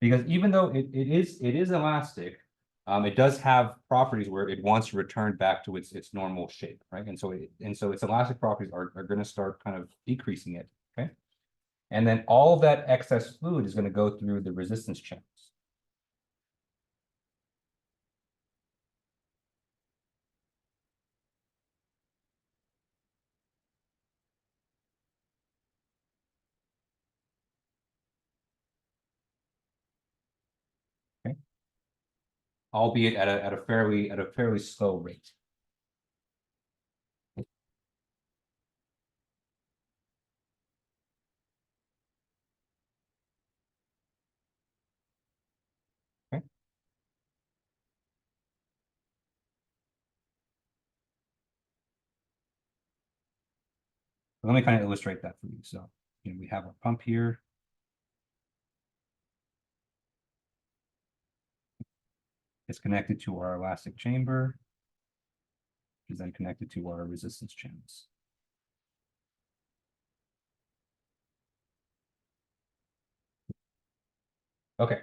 Because even though it is elastic, it does have properties where it wants to return back to its normal shape, right? And so its elastic properties are going to start kind of decreasing it, okay? And then all of that excess fluid is going to go through the resistance channels. Okay? Albeit at a fairly slow rate. Okay. Let me kind of illustrate that for you. So, we have a pump here. It's connected to our elastic chamber, which is then connected to our resistance channels. Okay.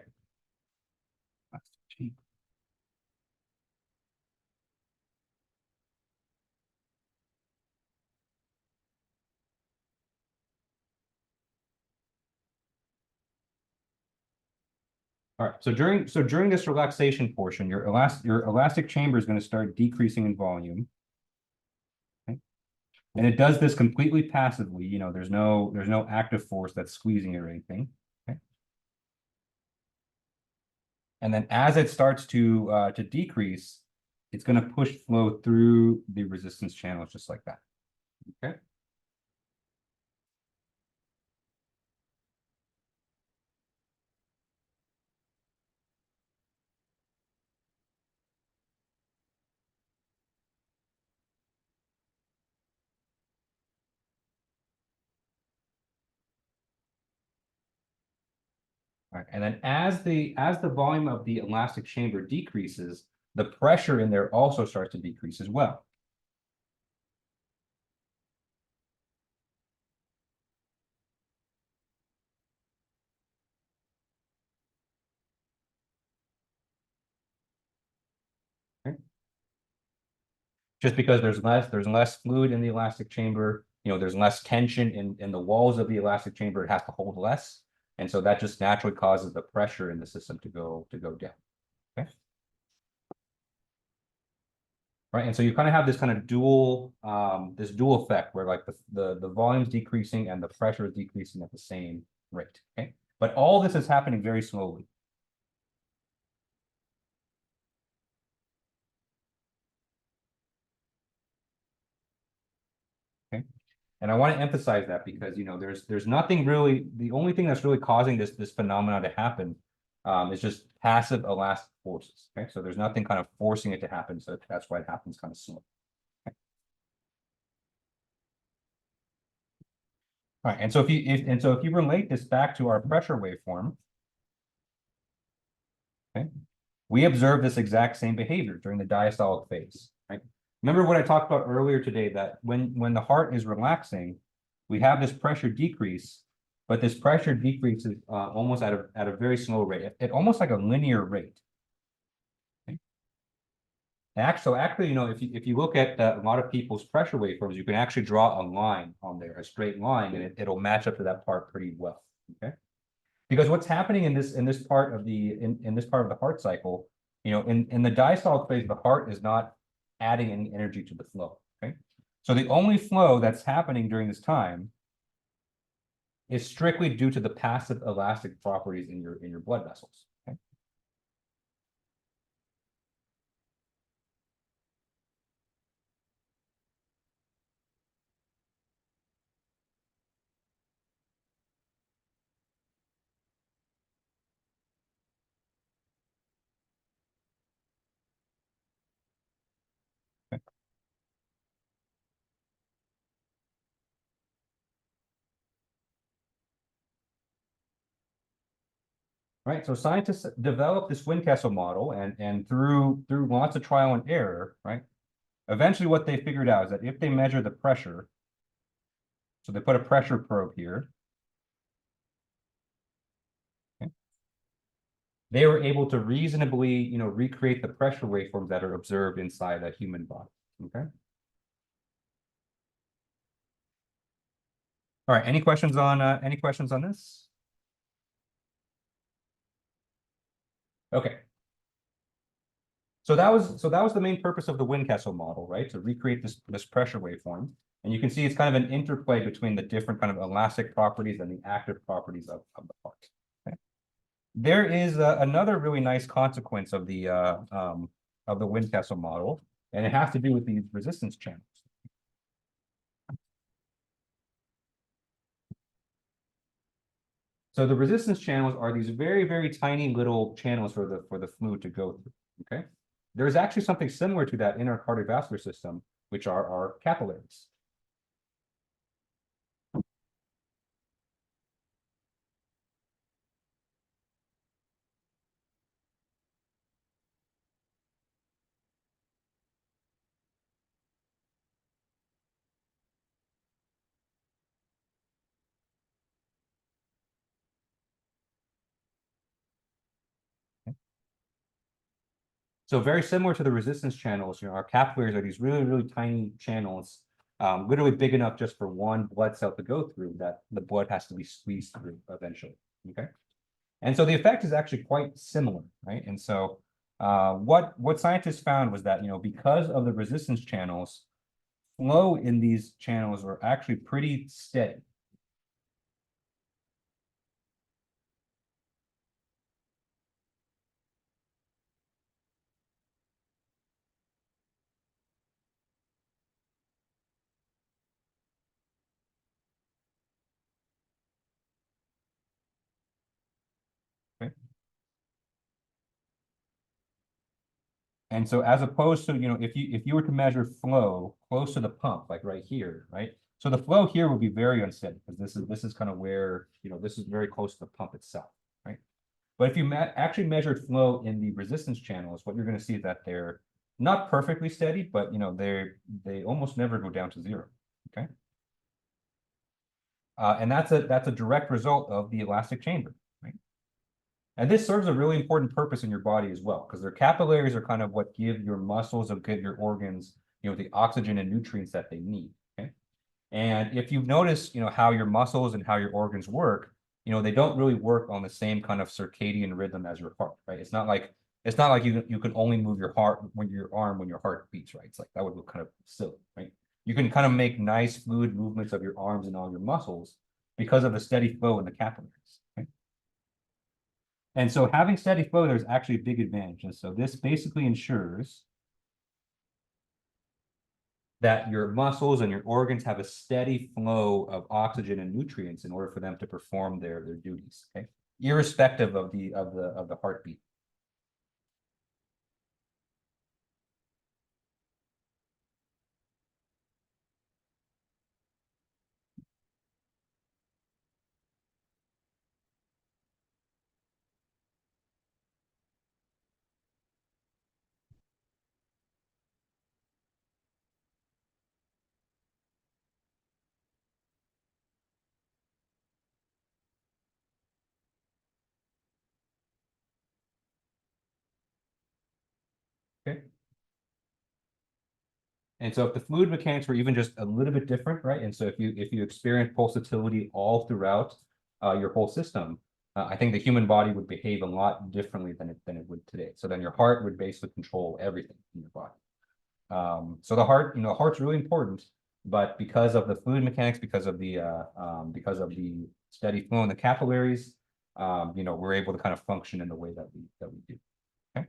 All right, so during this relaxation portion, your elastic chamber is going to start decreasing in volume. Okay? And it does this completely passively, there's no active force that's squeezing it or anything. Okay? And then as it starts to decrease, it's going to push flow through the resistance channels just like that. Okay. Right. And then as the volume of the elastic chamber decreases, the pressure in there also starts to decrease as well. Okay. Just because there's less fluid in the elastic chamber, there's less tension in the walls of the elastic chamber, it has to hold less. And so that just naturally causes the pressure in the system to go down. Okay. Right. And so you kind of have this kind of dual effect where like the volume's decreasing and the pressure is decreasing at the same rate. Okay. But all this is happening very slowly. Okay. And I want to emphasize that because there's nothing really, the only thing that's really causing this phenomenon to happen is just passive elastic forces. Okay. So there's nothing kind of forcing it to happen. So that's why it happens kind of slow. Okay. All right. And so if you relate this back to our pressure waveform, okay, we observe this exact same behavior during the diastolic phase. Right. Remember what I talked about earlier today, that when the heart is relaxing, we have this pressure decrease, but this pressure decrease is almost at a very slow rate, at almost like a linear rate. Okay. Actually, if you look at a lot of people's pressure waveforms, you can actually draw a line on there, a straight line, and it'll match up to that part pretty well. Okay. Because what's happening in this part of the heart cycle, in the diastolic phase, the heart is not adding any energy to the flow. Okay. So the only flow that's happening during this time is strictly due to the passive elastic properties in your blood vessels. Okay. Right. So scientists developed this Windkessel model and through lots of trial and error, right? Eventually what they figured out is that if they measure the pressure, so they put a pressure probe here, okay, they were able to reasonably, recreate the pressure waveforms that are observed inside a human body. Okay. All right. Any questions on this? Okay. So that was the main purpose of the Windkessel model, right? To recreate this pressure waveform. And you can see it's kind of an interplay between the different kind of elastic properties and the active properties of the heart. Okay. There is another really nice consequence of the Windkessel model, and it has to do with these resistance channels. So the resistance channels are these very, very tiny little channels for the fluid to go through. Okay. There's actually something similar to that in our cardiovascular system, which are our capillaries. So very similar to the resistance channels, our capillaries are these really, really tiny channels, literally big enough just for one blood cell to go through, that the blood has to be squeezed through eventually. Okay. And so the effect is actually quite similar, right? And so what scientists found was that, because of the resistance channels, flow in these channels were actually pretty steady. And so as opposed to, if you were to measure flow close to the pump, like right here, right? So the flow here will be very unsteady because this is kind of where, this is very close to the pump itself, right? But if you actually measured flow in the resistance channels, what you're going to see is that they're not perfectly steady, but they almost never go down to zero. Okay. And that's a direct result of the elastic chamber, right? And this serves a really important purpose in your body as well, because their capillaries are kind of what give your muscles and give your organs, the oxygen and nutrients that they need. Okay. And if you've noticed, how your muscles and how your organs work, they don't really work on the same kind of circadian rhythm as your heart, right? It's not like you can only move your heart when your arm when your heart beats, right? It's like that would look kind of silly, right? You can kind of make nice fluid movements of your arms and all your muscles because of the steady flow in the capillaries. Okay? And so having steady flow, there's actually a big advantage. And so this basically ensures that your muscles and your organs have a steady flow of oxygen and nutrients in order for them to perform their duties, okay? Irrespective of the heartbeat. Okay. And so if the fluid mechanics were even just a little bit different, right? And so if you experience pulsatility all throughout your whole system, I think the human body would behave a lot differently than it would today. So then your heart would basically control everything in your body. So the heart, heart's really important, but because of the fluid mechanics, because of the steady flow in the capillaries, we're able to kind of function in the way that we do. Okay.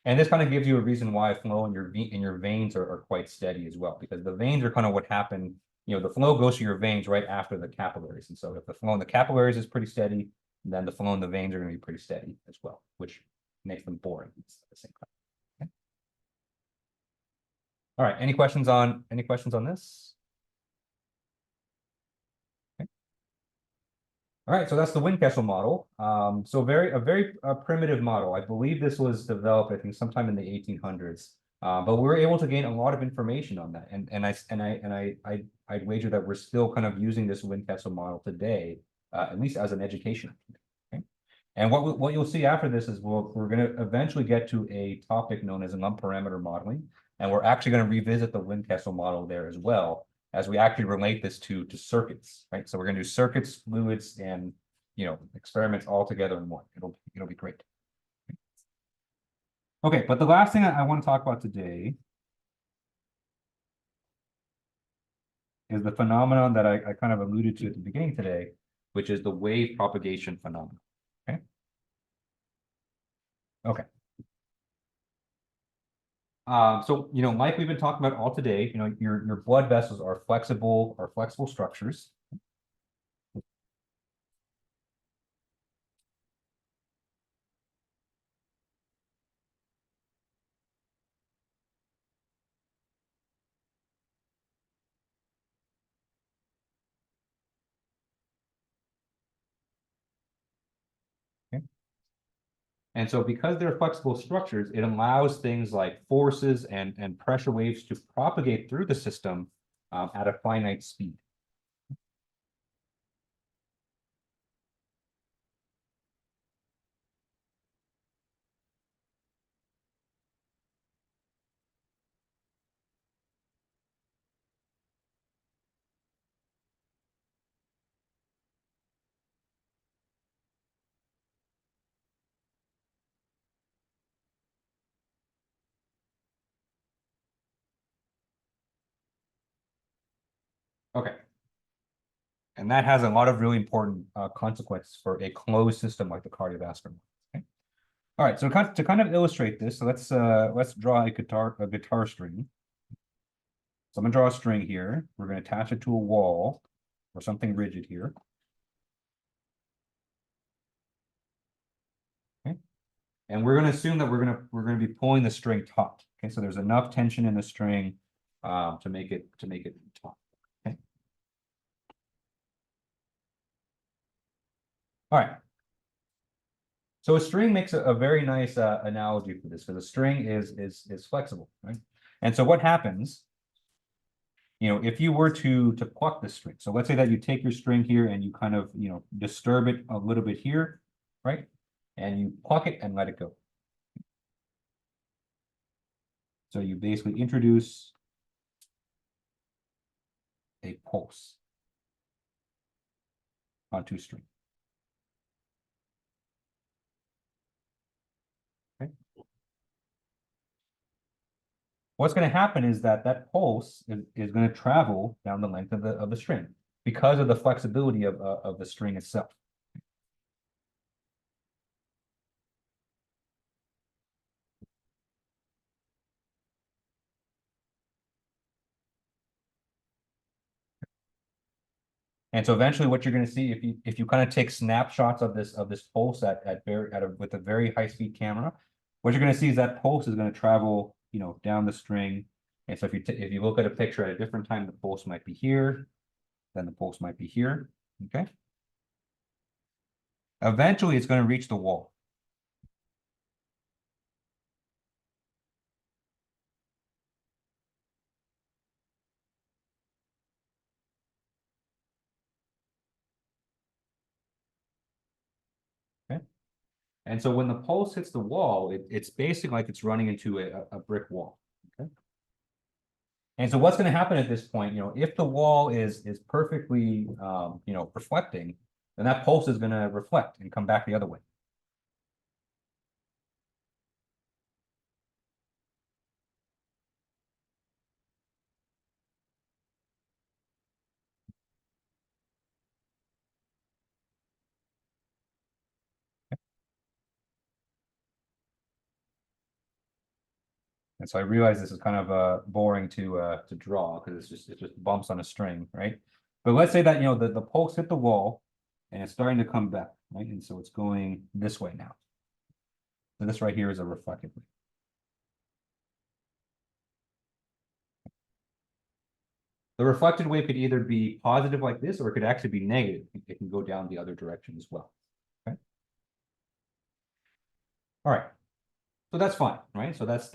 And this kind of gives you a reason why flow in your veins are quite steady as well, because the veins are kind of what happened. The flow goes to your veins right after the capillaries. And so if the flow in the capillaries is pretty steady, then the flow in the veins are going to be pretty steady as well, which makes them boring at the same time. Okay. All right. Any questions on this? Okay. All right, so that's the Windkessel model. So a very primitive model. I believe this was developed, I think, sometime in the 1800s. But we were able to gain a lot of information on that, I'd wager that we're still kind of using this Windkessel model today, at least as an education. Okay? And what you'll see after this is we're going to eventually get to a topic known as lump parameter modeling, and we're actually going to revisit the Windkessel model there as well, as we actually relate this to circuits, right? So we're going to do circuits, fluids, and experiments all together in one. It'll be great. Okay, but the last thing I want to talk about today is the phenomenon that I kind of alluded to at the beginning today, which is the wave propagation phenomenon. Okay. Okay. So like we've been talking about all today, your blood vessels are flexible structures. Okay. And so because they're flexible structures, it allows things like forces and pressure waves to propagate through the system at a finite speed. Okay. And that has a lot of really important consequences for a closed system like the cardiovascular. Okay. All right, so to kind of illustrate this, so let's draw a guitar string. So I'm gonna draw a string here. We're gonna attach it to a wall or something rigid here. Okay. And we're gonna assume that we're gonna be pulling the string taut. Okay, so there's enough tension in the string to make it taut. Okay. All right. So a string makes a very nice analogy for this, because a string is flexible, right? And so what happens, if you were to pluck the string, so let's say that you take your string here and you kind of, disturb it a little bit here, right? And you pluck it and let it go. So you basically introduce a pulse onto string. Okay. What's going to happen is that pulse is going to travel down the length of the string because of the flexibility of the string itself. And so eventually what you're going to see, if you kind of take snapshots of this pulse with a very high speed camera, what you're going to see is that pulse is going to travel, down the string. And so if you look at a picture at a different time, the pulse might be here, then the pulse might be here. Okay. Eventually it's going to reach the wall. Okay. And so when the pulse hits the wall, it's basically like it's running into a brick wall. Okay. And so what's going to happen at this point, if the wall is perfectly, reflecting, then that pulse is going to reflect and come back the other way. And so I realize this is kind of boring to draw because it's just bumps on a string, right? But let's say that the pulse hit the wall and it's starting to come back, right? And so it's going this way now. So this right here is a reflected wave. The reflected wave could either be positive like this, or it could actually be negative. It can go down the other direction as well. Okay. All right. So that's fine, right? So that's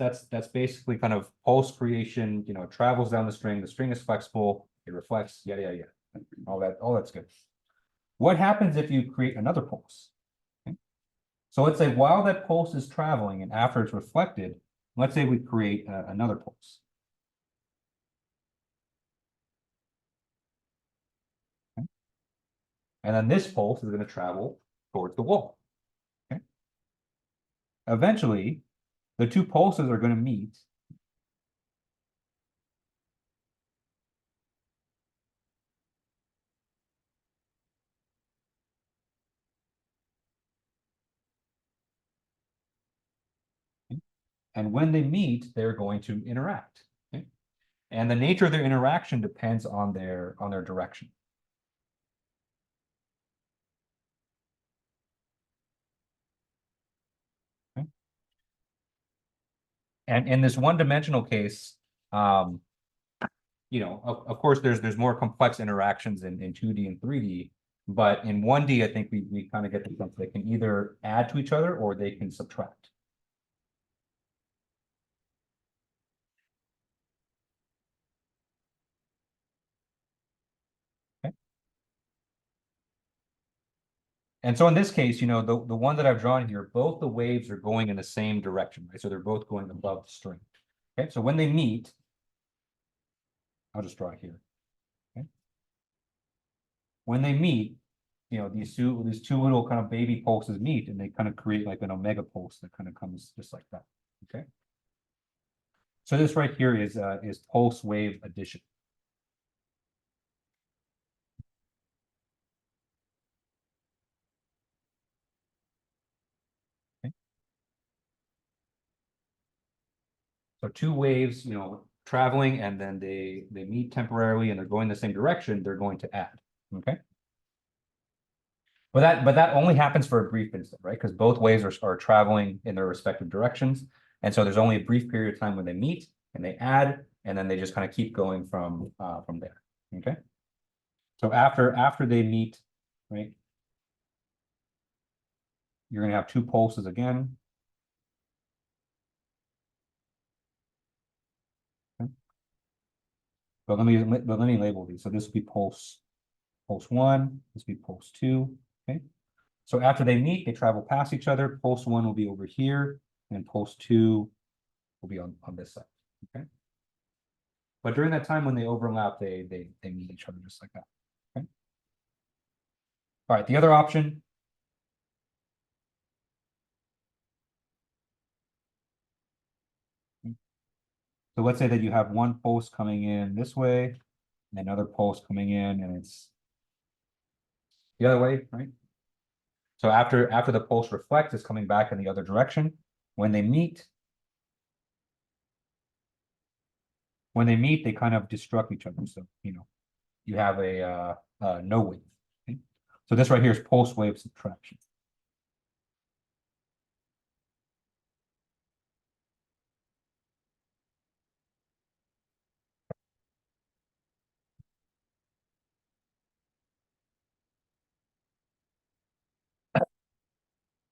basically kind of pulse creation, it travels down the string is flexible, it reflects, yada, yada, yada. All that's good. What happens if you create another pulse? Okay. So let's say while that pulse is traveling and after it's reflected, let's say we create another pulse. Okay. And then this pulse is going to travel towards the wall. Okay. Eventually, the two pulses are going to meet. And when they meet, they're going to interact. Okay? And the nature of their interaction depends on their direction. Okay? And in this one-dimensional case, of course, there's more complex interactions in 2D and 3D, but in 1D, I think we kind of get the sense they can either add to each other or they can subtract. Okay. And so in this case, the one that I've drawn here, both the waves are going in the same direction, right? So they're both going above the string. Okay, so when they meet, I'll just draw it here. Okay. When they meet, these two little kind of baby pulses meet and they kind of create like an omega pulse that kind of comes just like that. Okay. So this right here is pulse wave addition. Okay. So two waves, traveling, and then they meet temporarily and they're going the same direction, they're going to add. Okay. But that only happens for a brief instant, right? Because both waves are traveling in their respective directions. And so there's only a brief period of time when they meet and they add, and then they just kind of keep going from there. Okay. So after they meet, right? You're gonna have two pulses again. Okay. But let me label these. So this will be pulse 1, this will be pulse 2. Okay. So after they meet, they travel past each other. Pulse 1 will be over here, and pulse 2 will be on this side. Okay. But during that time when they overlap, they meet each other just like that. Okay. All right, the other option. So let's say that you have one pulse coming in this way, and another pulse coming in, and it's the other way, right? So after the pulse reflects, it's coming back in the other direction. When they meet, they kind of destruct each other. So you have a no wave. Okay? So this right here is pulse wave subtraction.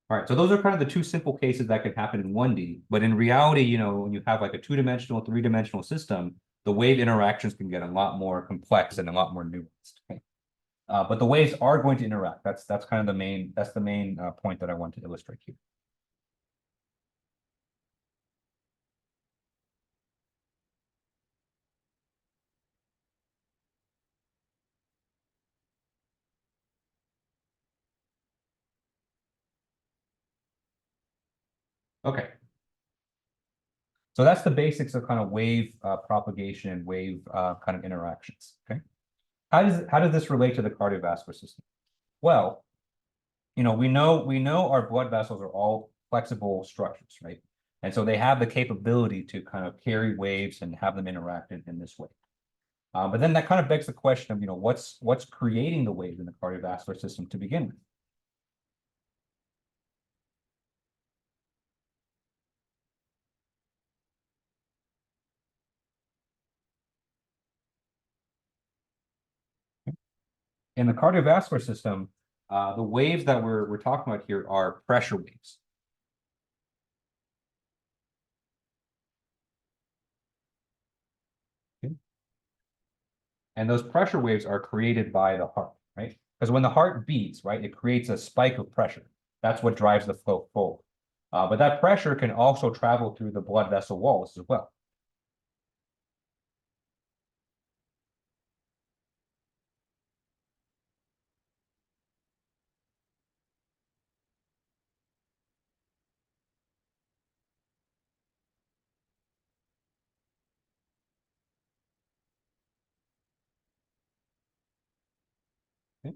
All right, so those are kind of the two simple cases that can happen in 1D, but in reality, when you have like a 2-dimensional, 3-dimensional system, the wave interactions can get a lot more complex and a lot more nuanced. Okay? But the waves are going to interact. That's kind of the main point that I want to illustrate here. Okay. So that's the basics of kind of wave propagation and wave kind of interactions. Okay. How does this relate to the cardiovascular system? Well, we know our blood vessels are all flexible structures, right? And so they have the capability to kind of carry waves and have them interact in this way. But then that kind of begs the question of, what's creating the wave in the cardiovascular system to begin with? In the cardiovascular system, the waves that we're talking about here are pressure waves. Okay. And those pressure waves are created by the heart, right? Because when the heart beats, right, it creates a spike of pressure. That's what drives the flow forward. But that pressure can also travel through the blood vessel walls as well. Okay.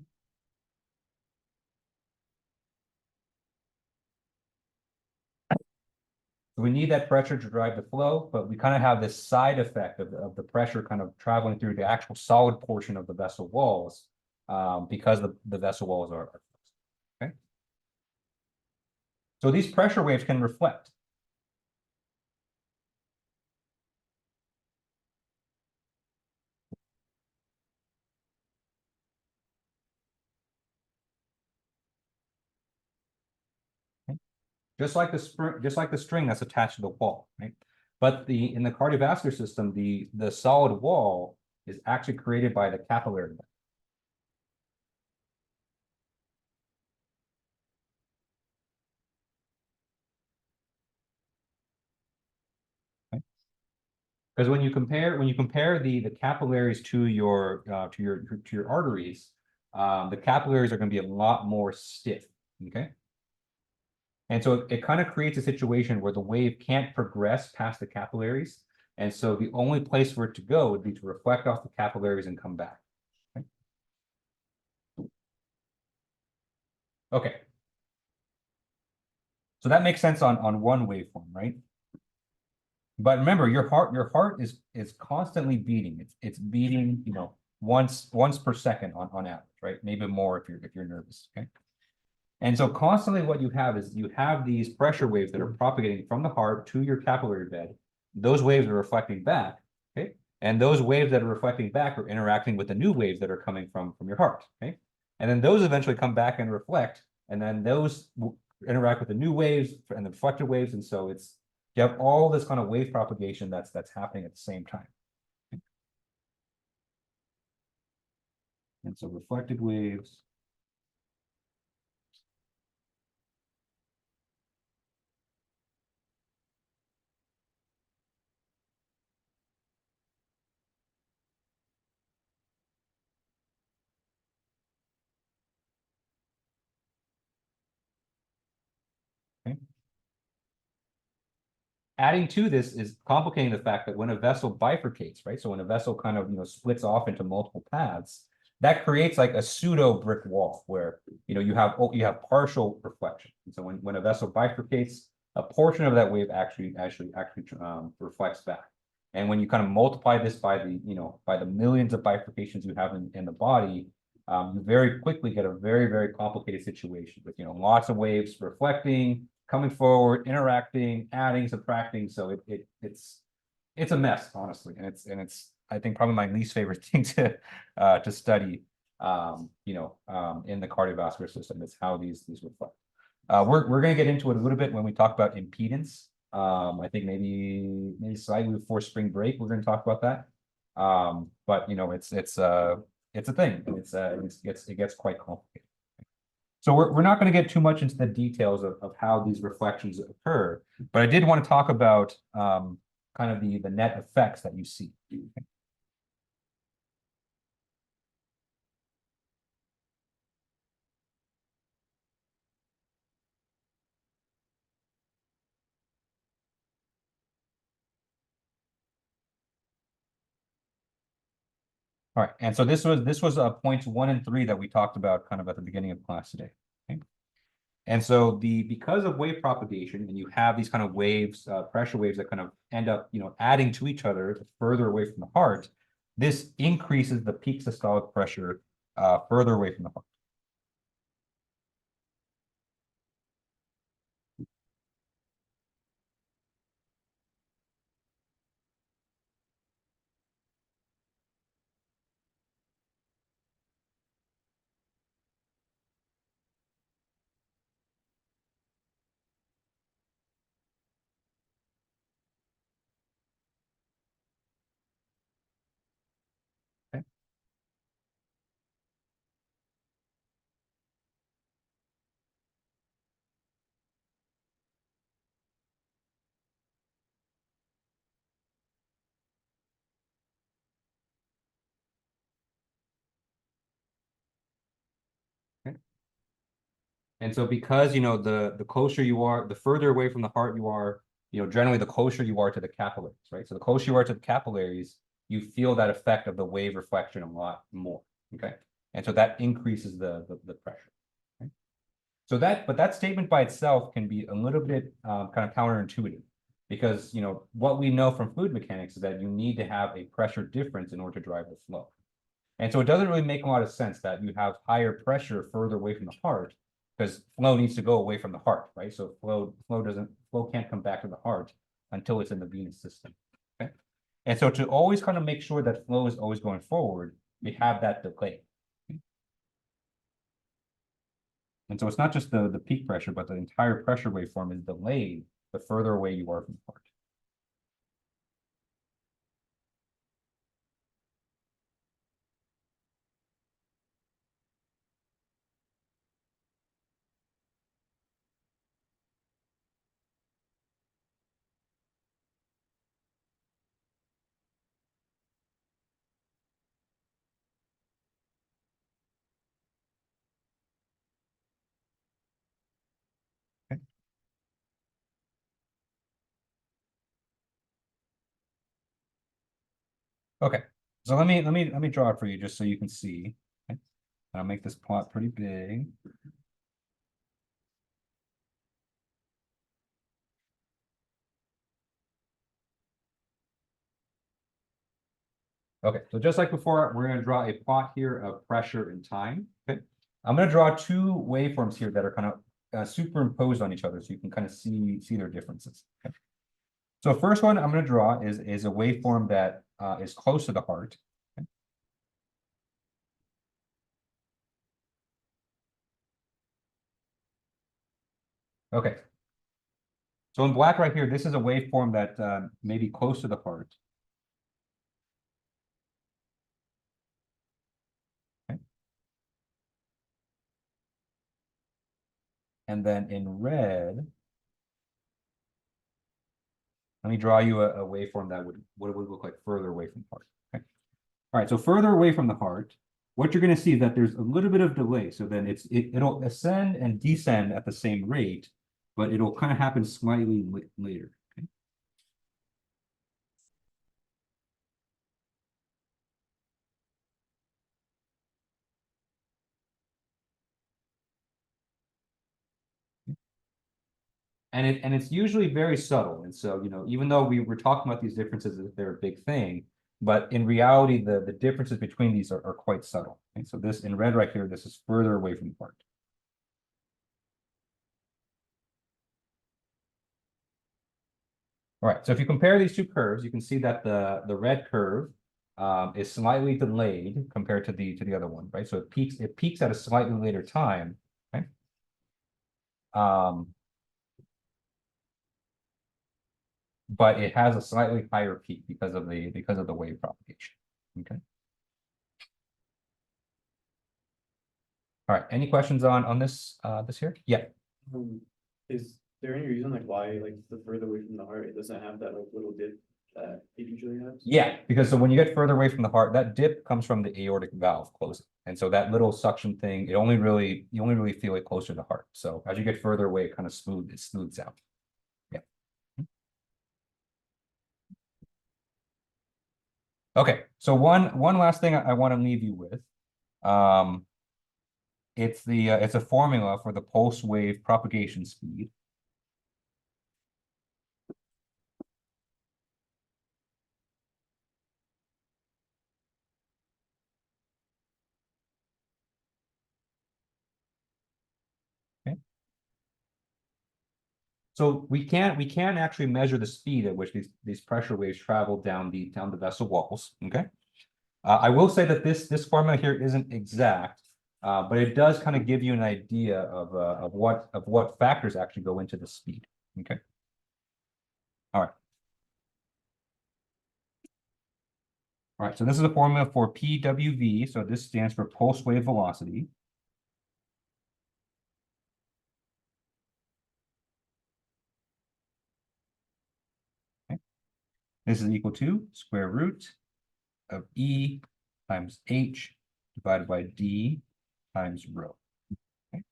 So we need that pressure to drive the flow, but we kind of have this side effect of the pressure kind of traveling through the actual solid portion of the vessel walls because the vessel walls are fixed. Okay. So these pressure waves can reflect. Okay. Just like the string that's attached to the wall, right? But in the cardiovascular system, the solid wall is actually created by the capillary bed. Because when you compare the capillaries to your arteries, the capillaries are going to be a lot more stiff. Okay. And so it kind of creates a situation where the wave can't progress past the capillaries. And so the only place for it to go would be to reflect off the capillaries and come back. Okay. Okay. So that makes sense on one waveform, right? But remember, your heart is constantly beating. It's beating, once per second on average, right? Maybe more if you're nervous. Okay. And so constantly what you have is you have these pressure waves that are propagating from the heart to your capillary bed. Those waves are reflecting back, okay? And those waves that are reflecting back are interacting with the new waves that are coming from your heart, okay? And then those eventually come back and reflect, and then those interact with the new waves and the reflected waves, and so you have all this kind of wave propagation that's happening at the same time. And so reflected waves. Okay. Adding to this is complicating the fact that when a vessel bifurcates, right? So when a vessel kind of, splits off into multiple paths, that creates like a pseudo brick wall where, you have partial reflection. And so when a vessel bifurcates, a portion of that wave actually reflects back. And when you kind of multiply this by the millions of bifurcations you have in the body, you very quickly get a very, very complicated situation with, lots of waves reflecting, coming forward, interacting, adding, subtracting. So it's a mess, honestly, and it's I think probably my least favorite thing to study. In the cardiovascular system is how these reflect. We're going to get into it a little bit when we talk about impedance. I think maybe slightly before spring break we're going to talk about that. But it's a thing, and it gets quite complicated. So we're not going to get too much into the details of how these reflections occur, but I did want to talk about kind of the net effects that you see. All right, and so this was points 1 and 3 that we talked about kind of at the beginning of class today. Okay? And so because of wave propagation, and you have these kind of waves, pressure waves that kind of end up, adding to each other further away from the heart, this increases the peak systolic pressure further away from the heart. Okay. Okay. And so because the closer you are, the further away from the heart you are, generally the closer you are to the capillaries, right? So the closer you are to the capillaries, you feel that effect of the wave reflection a lot more. Okay. And so that increases the pressure. Okay? So that statement by itself can be a little bit kind of counterintuitive, because what we know from fluid mechanics is that you need to have a pressure difference in order to drive the flow. And so it doesn't really make a lot of sense that you have higher pressure further away from the heart, because flow needs to go away from the heart, right? So flow can't come back to the heart until it's in the venous system. Okay. And so to always kind of make sure that flow is always going forward, we have that delay. And so it's not just the peak pressure, but the entire pressure waveform is delayed the further away you are from the heart. Okay. Okay. So let me draw it for you just so you can see. Okay. I'll make this plot pretty big. Okay, so just like before, we're going to draw a plot here of pressure and time. Okay, I'm going to draw two waveforms here that are kind of superimposed on each other, so you can kind of see their differences. Okay. So first one I'm going to draw is a waveform that is close to the heart. Okay. So in black right here, this is a waveform that may be close to the heart. Okay. And then in red, let me draw you a waveform that would look like further away from the heart. Okay. All right, so further away from the heart, what you're going to see is that there's a little bit of delay. So then it'll ascend and descend at the same rate, but it'll kind of happen slightly later. Okay. And it's usually very subtle. And so, even though we were talking about these differences, that they're a big thing, but in reality, the differences between these are quite subtle. And so this in red right here, this is further away from the heart. All right, so if you compare these two curves, you can see that the red curve is slightly delayed compared to the other one, right? So it peaks at a slightly later time, right? But it has a slightly higher peak because of the wave propagation. Okay. All right. Any questions on this this here? Yeah. Is there any reason like why like the further away from the heart, it doesn't have that like little dip that it usually has? Yeah, because so when you get further away from the heart, that dip comes from the aortic valve closing. And so that little suction thing, you only really feel it closer to the heart. So as you get further away, it kind of smooths out. Yeah. Okay, so one last thing I want to leave you with. It's a formula for the pulse wave propagation speed. Okay. So we can actually measure the speed at which these pressure waves travel down the vessel walls. Okay. I will say that this formula here isn't exact, but it does kind of give you an idea of what factors actually go into the speed. Okay. All right. All right. So this is a formula for PWV. So this stands for pulse wave velocity. Okay. This is equal to square root of E times H divided by D times rho. Okay.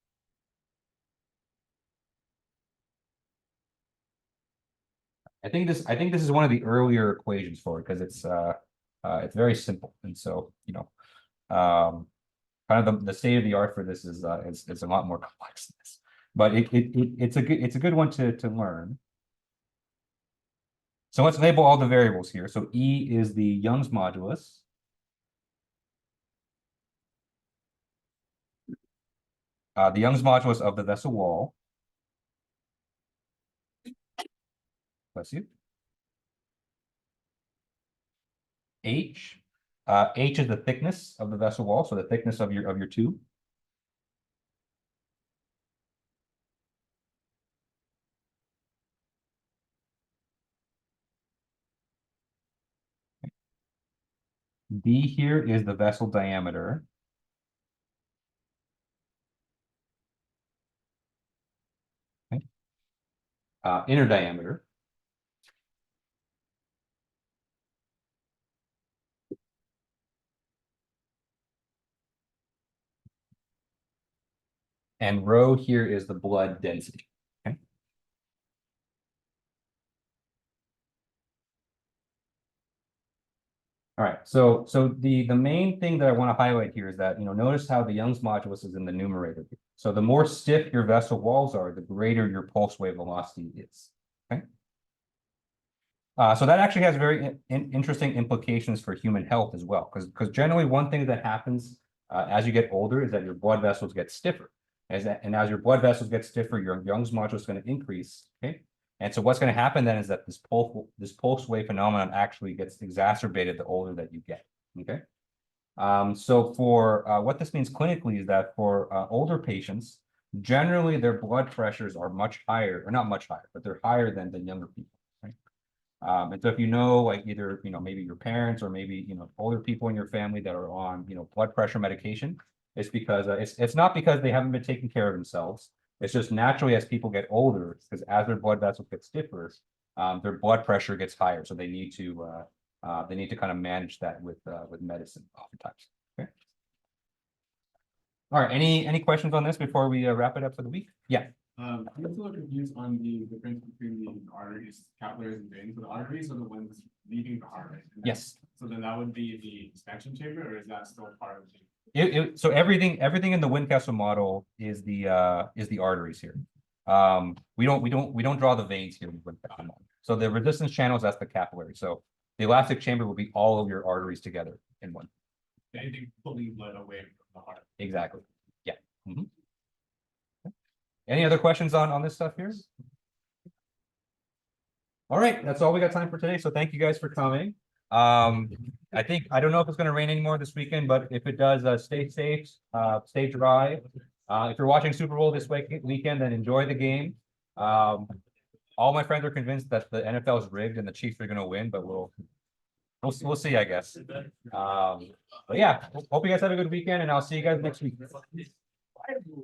I think this is one of the earlier equations for it because it's very simple, and so kind of the state of the art for this is it's a lot more complex than this, but it's a good one to learn. So let's label all the variables here. So E is the Young's modulus. The Young's modulus of the vessel wall. Bless you. H. H is the thickness of the vessel wall, so the thickness of your tube. D here is the vessel diameter. Okay. Inner diameter. And rho here is the blood density. Okay. All right, so the main thing that I want to highlight here is that, notice how the Young's modulus is in the numerator. So the more stiff your vessel walls are, the greater your pulse wave velocity is. Okay. So that actually has very interesting implications for human health as well, because generally one thing that happens as you get older is that your blood vessels get stiffer. And as your blood vessels get stiffer, your Young's modulus is going to increase. Okay. And so what's going to happen then is that this pulse wave phenomenon actually gets exacerbated the older that you get. Okay. So for what this means clinically is that for older patients, generally their blood pressures are much higher, or not much higher, but they're higher than younger people. Right? And so if you know, like either, maybe your parents or maybe, older people in your family that are on, blood pressure medication, it's because it's not because they haven't been taking care of themselves. It's just naturally as people get older, because as their blood vessels get stiffer, their blood pressure gets higher. So they need to kind of manage that with medicine oftentimes. Okay. All right. Any questions on this before we wrap it up for the week? Yeah. I'm still confused on the difference between the arteries, capillaries and veins. So the arteries are the ones leaving the heart, right? And then- Yes. So then that would be the expansion chamber, or is that still part of the? So everything in the Windcastle model is the arteries here. We don't draw the veins here in the Windcastle model. So the resistance channels, that's the capillary. So the elastic chamber will be all of your arteries together in one. Anything pulling blood away from the heart. Exactly. Yeah. Mhm. Any other questions on this stuff here? All right, that's all we got time for today. So thank you guys for coming. I don't know if it's going to rain anymore this weekend, but if it does, stay safe, stay dry. If you're watching Super Bowl this weekend, then enjoy the game. All my friends are convinced that the NFL is rigged and the Chiefs are going to win, but we'll see, I guess. But yeah, hope you guys have a good weekend, and I'll see you guys next week. I do.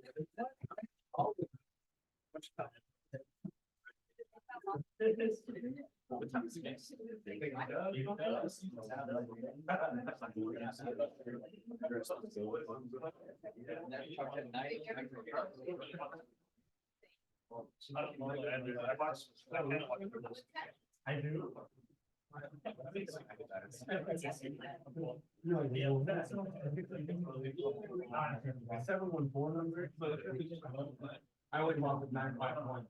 I would want with 951.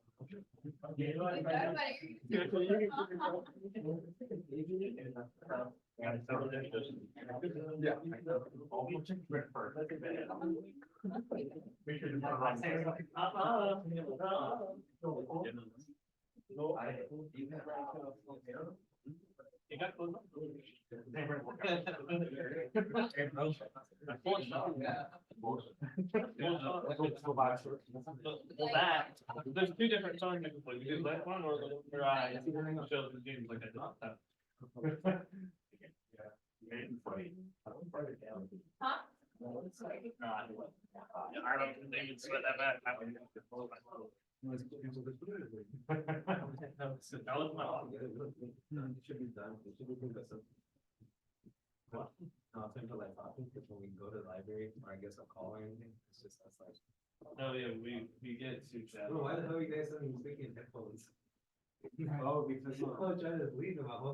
Well, there's two different songs you can play. You do that one or the eye. Shows the games like that. I don't think they can sweat that bad. That was my. Should be done. It should be good. What? No, I think when we go to the library, or I guess a call or anything, it's just us like. Oh, yeah, we get to chat. Bro, why the hell are you guys sending speaking headphones? Oh, because I'm trying to leave them at home.